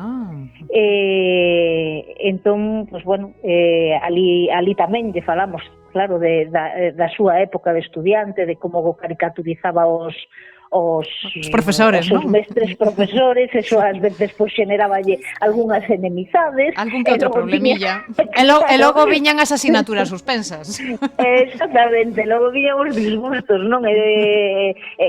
Entón, pues bueno, ali tamén lle falamos, claro, da súa época de estudiante, de como caricaturizaba os profesores, os mestres profesores, eso ás veces pois xeneraballe algunhas enemizades, algún que outro problemilla. E logo viñan as asignaturas suspensas. Exactamente, logo viñan os disgustos, non?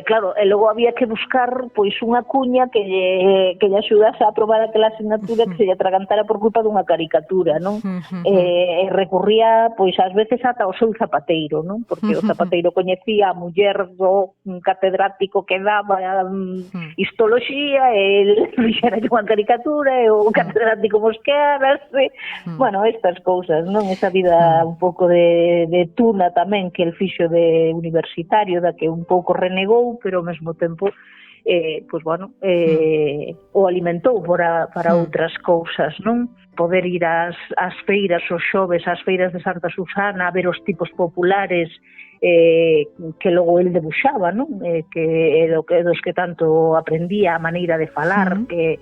Claro, e logo había que buscar pois unha cuña que lle axudase a aprobar aquela asignatura que se lle atragantara por culpa dunha caricatura, non? E recurría pois ás veces ata o seu zapateiro, non? Porque o zapateiro coñecía a muller do catedrático que daba histoloxía, el fixera unha caricatura e o catedrático mosquearase. Bueno, estas cousas, non? Esa vida un pouco de tuna tamén que el fixo de universitario, da que un pouco renegou, pero ao mesmo tempo pois bueno, o alimentou para outras cousas, non? Poder ir ás feiras os xoves, ás feiras de Santa Susana, a ver os tipos populares que logo el debuxaba, non? Que dos que tanto aprendía a maneira de falar, que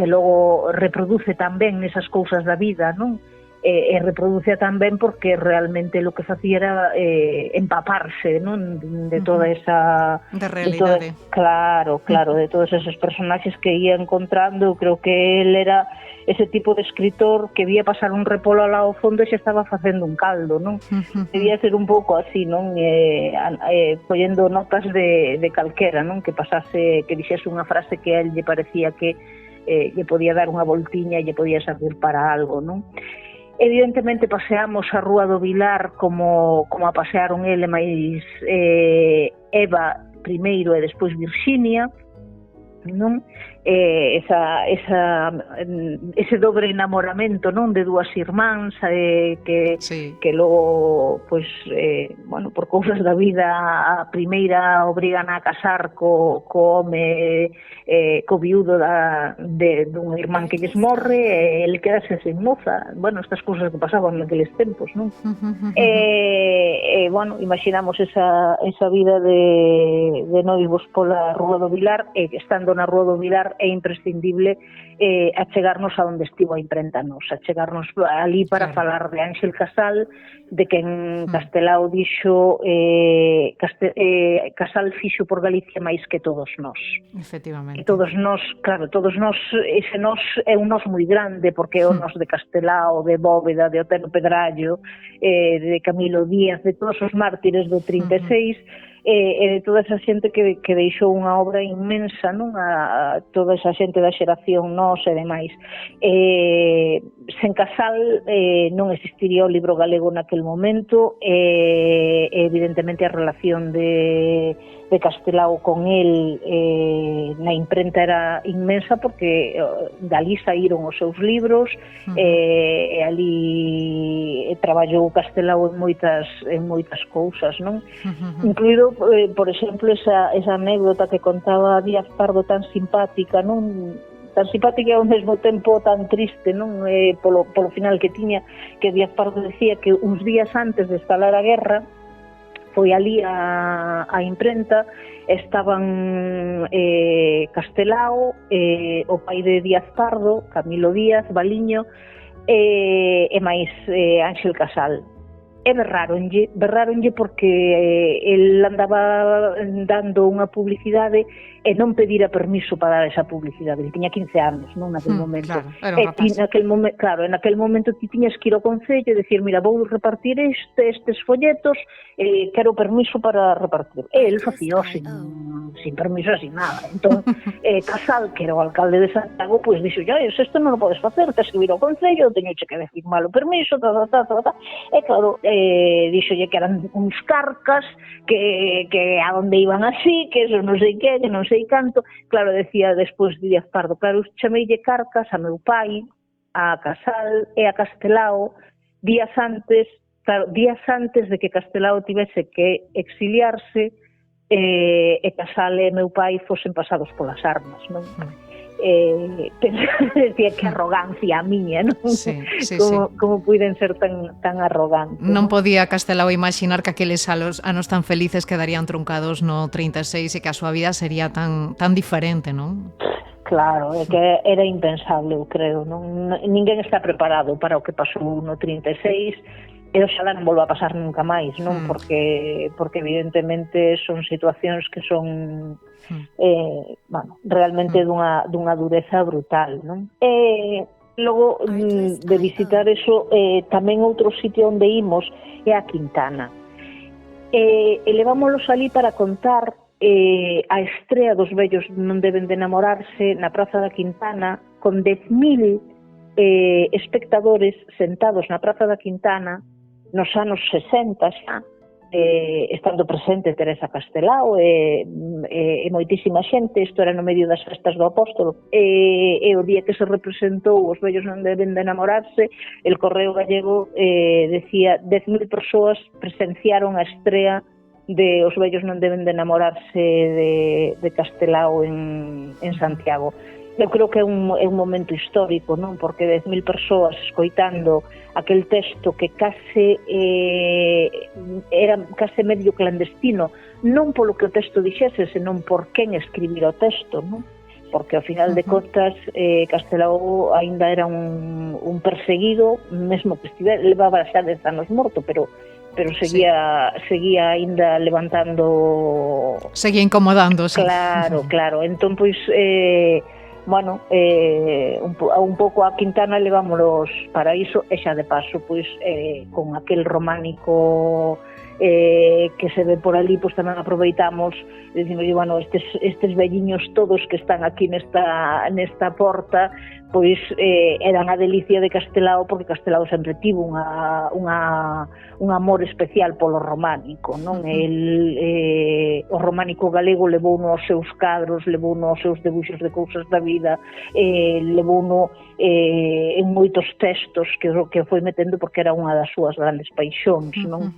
logo reproduce tamén nesas cousas da vida, non? E reproduce tamén porque realmente lo que facía era empaparse, non? De toda esa... De realidade. Claro, de todos esos personaxes que ia encontrando. Creo que él era ese tipo de escritor que vía pasar un repolo ao lado ao fondo e xa estaba facendo un caldo, non? Debía ser un pouco así, non? Collendo notas de calquera, non? Que pasase, que dixese unha frase que a él lle parecía que lle podía dar unha voltiña e lle podía servir para algo, non? Evidentemente paseamos a Rúa do Vilar como a pasearon ele máis Eva primeiro e despois Virxinia, non? Ese dobre enamoramento, non, de dúas irmáns que logo pois bueno, por cousas da vida a primeira obrigan a casar co home, co viudo dun irmán que lles morre, e el quedase sen moza. Bueno, estas cousas que pasaban naqueles tempos, non? Bueno, imaginamos esa vida de noivos pola Rúa do Vilar, e estando na Rúa do Vilar é imprescindible achegarnos a onde estivo a imprenta nos, achegarnos ali para falar de Ánxel Casal, de que en Castelao dixo Casal fixo por Galicia máis que todos nós. Efectivamente. E todos nós, claro, todos nós, ese nós é un nós moi grande, porque é o nós de Castelao, de Bóveda, de Otero Pedrallo, de Camilo Díaz, de todos os mártires do 36, e de toda esa xente que deixou unha obra inmensa, non? A toda esa xente da xeración nos e demais. Sen Casal non existiría o libro galego naquel momento, evidentemente a relación de Castelao con el na imprenta era inmensa, porque dali saíron os seus libros, e ali traballou Castelao en moitas cousas, non? Incluído, por exemplo, esa anécdota que contaba Díaz Pardo, tan simpática, non? Tan simpática e ao mesmo tempo tan triste, non? Polo final que tiña, que Díaz Pardo decía que uns días antes de estalar a guerra foi ali a imprenta, estaban Castelao, o pai de Díaz Pardo, Camilo Díaz, Baliño, e máis Ánxel Casal. E berráronlle porque el andaba dando unha publicidade e non pedira permiso para dar esa publicidade. Ele tiña 15 anos, non, naquel momento. Claro, era un rapaz. En aquel momento ti tiñas que ir ao concello e decir, mira, vou repartir estes folletos, quero permiso para repartir. E el facía sin permiso, sin nada. Entón, Casal, que era o alcalde de Santiago, pois dixo, isto non o podes facer, tens que ir ao concello, teñoche que decir malo permiso, e claro, dixolle que eran uns carcas, que a onde iban así, que eso non sei que non sei canto. Claro, decía despois Díaz Pardo, claro, chameille carcas a meu pai, a Casal e a Castelao días antes de que Castelao tivese que exiliarse, e Casal e meu pai fosen pasados polas armas, non? decía que arrogancia a miña, non? Como puiden ser tan arrogantes. Non podía Castelao imaginar que aqueles anos tan felices quedarían truncados no 36 e que a súa vida sería tan diferente, non? Claro, é que era impensable, eu creo, non? Ninguén está preparado para o que pasou no 36 e oxalá non volva a pasar nunca máis, non? Porque evidentemente son situacións que son realmente dunha dureza brutal, non? Logo de visitar eso, tamén outro sitio onde imos é a Quintana. E levámolos ali para contar a estrea dos vellos non deben de enamorarse na Praza da Quintana con 10.000 espectadores sentados na Praza da Quintana nos anos 60 xa, estando presente Teresa Castelao e moitísima xente. Isto era no medio das festas do Apóstolo, e o día que se representou Os vellos non deben de enamorarse, el Correo Gallego decía 10.000 persoas presenciaron a estrea de Os vellos non deben de enamorarse de Castelao en Santiago. Eu creo que é un momento histórico, non? Porque 10.000 persoas escoitando aquel texto que era case medio clandestino, non polo que o texto dixese, senón por quen escribir o texto, non? Porque ao final de contas Castelao aínda era un perseguido, mesmo que levaba xa 10 anos morto, pero seguía aínda levantando... Seguía incomodándose. Claro. Entón, pois... un pouco a Quintana levámonos para iso, e xa de paso pois con aquel románico que se ve por ali, pois tamén aproveitamos e decimos, estes velliños todos que están aquí nesta porta, pois eran a delicia de Castelao, porque Castelao sempre tivo un amor especial polo románico, non? O románico galego levouno aos seus cadros, levouno aos seus debuxos de cousas da vida, levouno en moitos textos que foi metendo, porque era unha das súas grandes paixóns, non?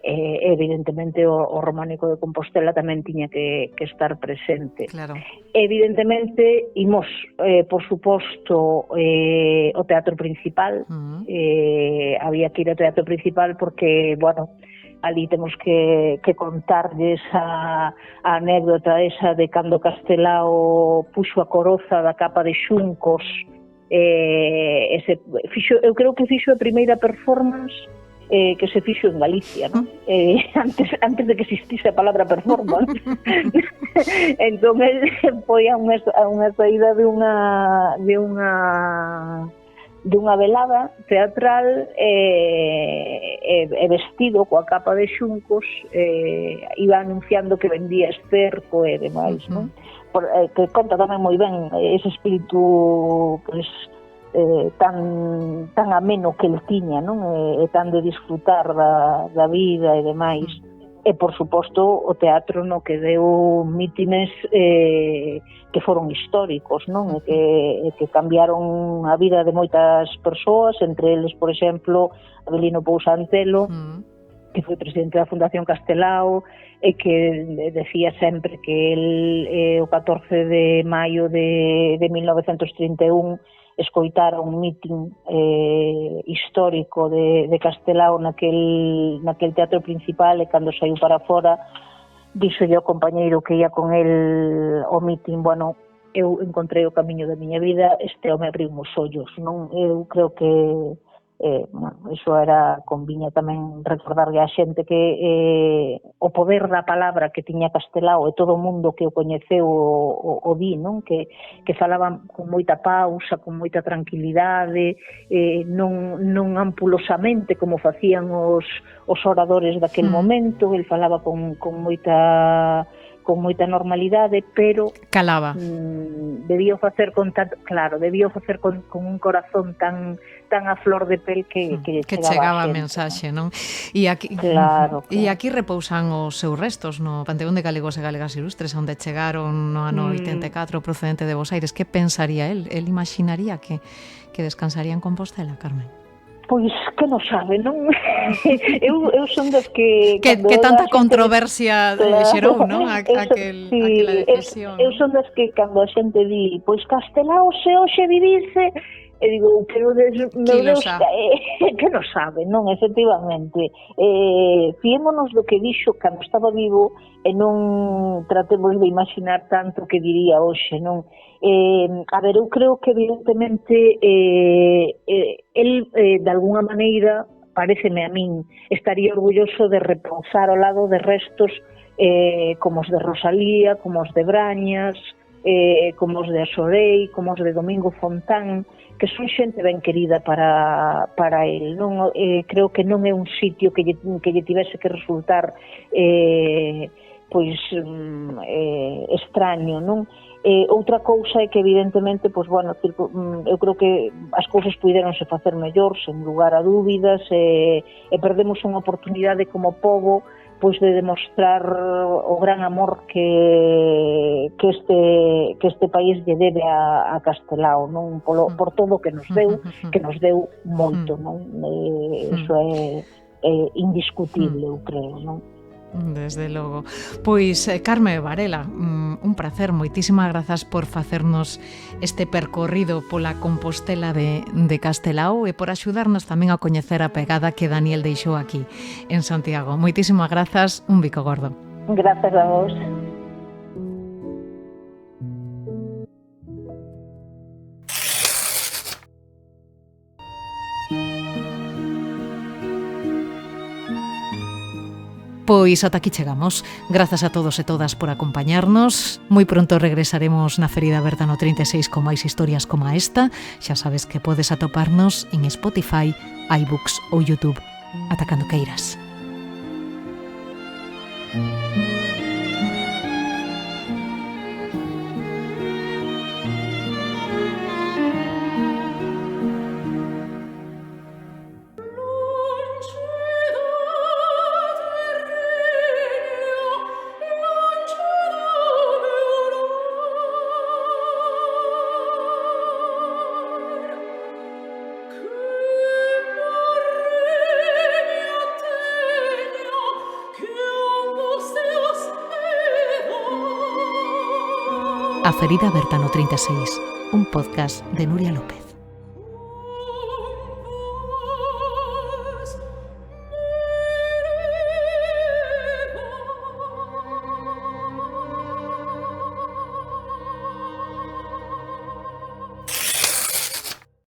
Evidentemente o románico de Compostela tamén tiña que estar presente. Claro. Evidentemente imos, por suposto, o teatro principal. Había que ir ao teatro principal porque, ali temos que contarles a anécdota esa de cando Castelao puxo a coroza da capa de xuncos. Eu creo que fixo a primeira performance que se fixo en Galicia, non? Antes de que existise a palabra performance. Entón, foi a unha saída de unha velada teatral e vestido coa capa de xuncos, iba anunciando que vendía esterco e demais, non? Que conta tamén moi ben ese espírito tan ameno que el tiña, non? E tan de disfrutar da vida e demais. E, por suposto, o teatro no que deu mítines que foron históricos, non? E que cambiaron a vida de moitas persoas, entre eles, por exemplo, Avelino Pousantelo, que foi presidente da Fundación Castelao, e que decía sempre que el, o 14 de maio de 1931, escoitara un mítin histórico de Castelao naquel teatro principal, e cando saiu para fora díxolle ao compañeiro que ia con el ao mítin, eu encontrei o camiño da miña vida, este home abriu os ollos, non? Eu creo que iso era, conviña tamén recordarlle a xente que o poder da palabra que tiña Castelao, e todo o mundo que o coñeceu o di, non? Que falaban con moita pausa, con moita tranquilidade, non ampulosamente como facían os oradores daquel momento. El falaba con moita normalidade, pero calaba. Debía facer con un corazón tan a flor de pel que chegaba a mensaxe, non? E aquí repousan os seus restos no Panteón de Galegos e Galegas Ilustres, onde chegaron no ano 84 procedente de Bos Aires. Que pensaría el? El imaginaría que descansaría en Compostela, Carmen? Pois, que non sabe, non? eu son das que... Que tanta controversia xerou, non? Aquela decisión. Eu son das que cando a xente di, pois Castelao se hoxe vivise, e digo, pero meu Deus, que non sabe, non? Efectivamente. Fiémonos do que dixo cando estaba vivo e non tratemos de imaginar tanto que diría hoxe, non? A ver, eu creo que evidentemente el de alguna maneira, pareceme a min, estaría orgulloso de repousar ao lado de restos como os de Rosalía, como os de Brañas, como os de Asorei, como os de Domingo Fontán, que son xente ben querida para el, non? Creo que non é un sitio que lle tivese que resultar extraño, non? Outra cousa é que evidentemente, pois, bueno, eu creo que as cousas puideronse facer mellor, sen lugar a dúbidas, e perdemos unha oportunidade como pobo pois de demostrar o gran amor que este país lle debe a Castelao, non? Por todo o que nos deu moito, non? Iso é indiscutible, eu creo, non? Desde logo. Pois, Carme Varela, un placer, moitísimas grazas por facernos este percorrido pola Compostela de Castelao e por axudarnos tamén a coñecer a pegada que Daniel deixou aquí en Santiago. Moitísimas grazas, un bico gordo. Grazas a vos. Pois ata aquí chegamos. Grazas a todos e todas por acompañarnos. Moi pronto regresaremos na Ferida Aberta no 36 con máis historias como esta. Xa sabes que podes atoparnos en Spotify, iBooks ou YouTube. Ata cando queiras. A Ferida Aberta no 36, un podcast de Nuria López.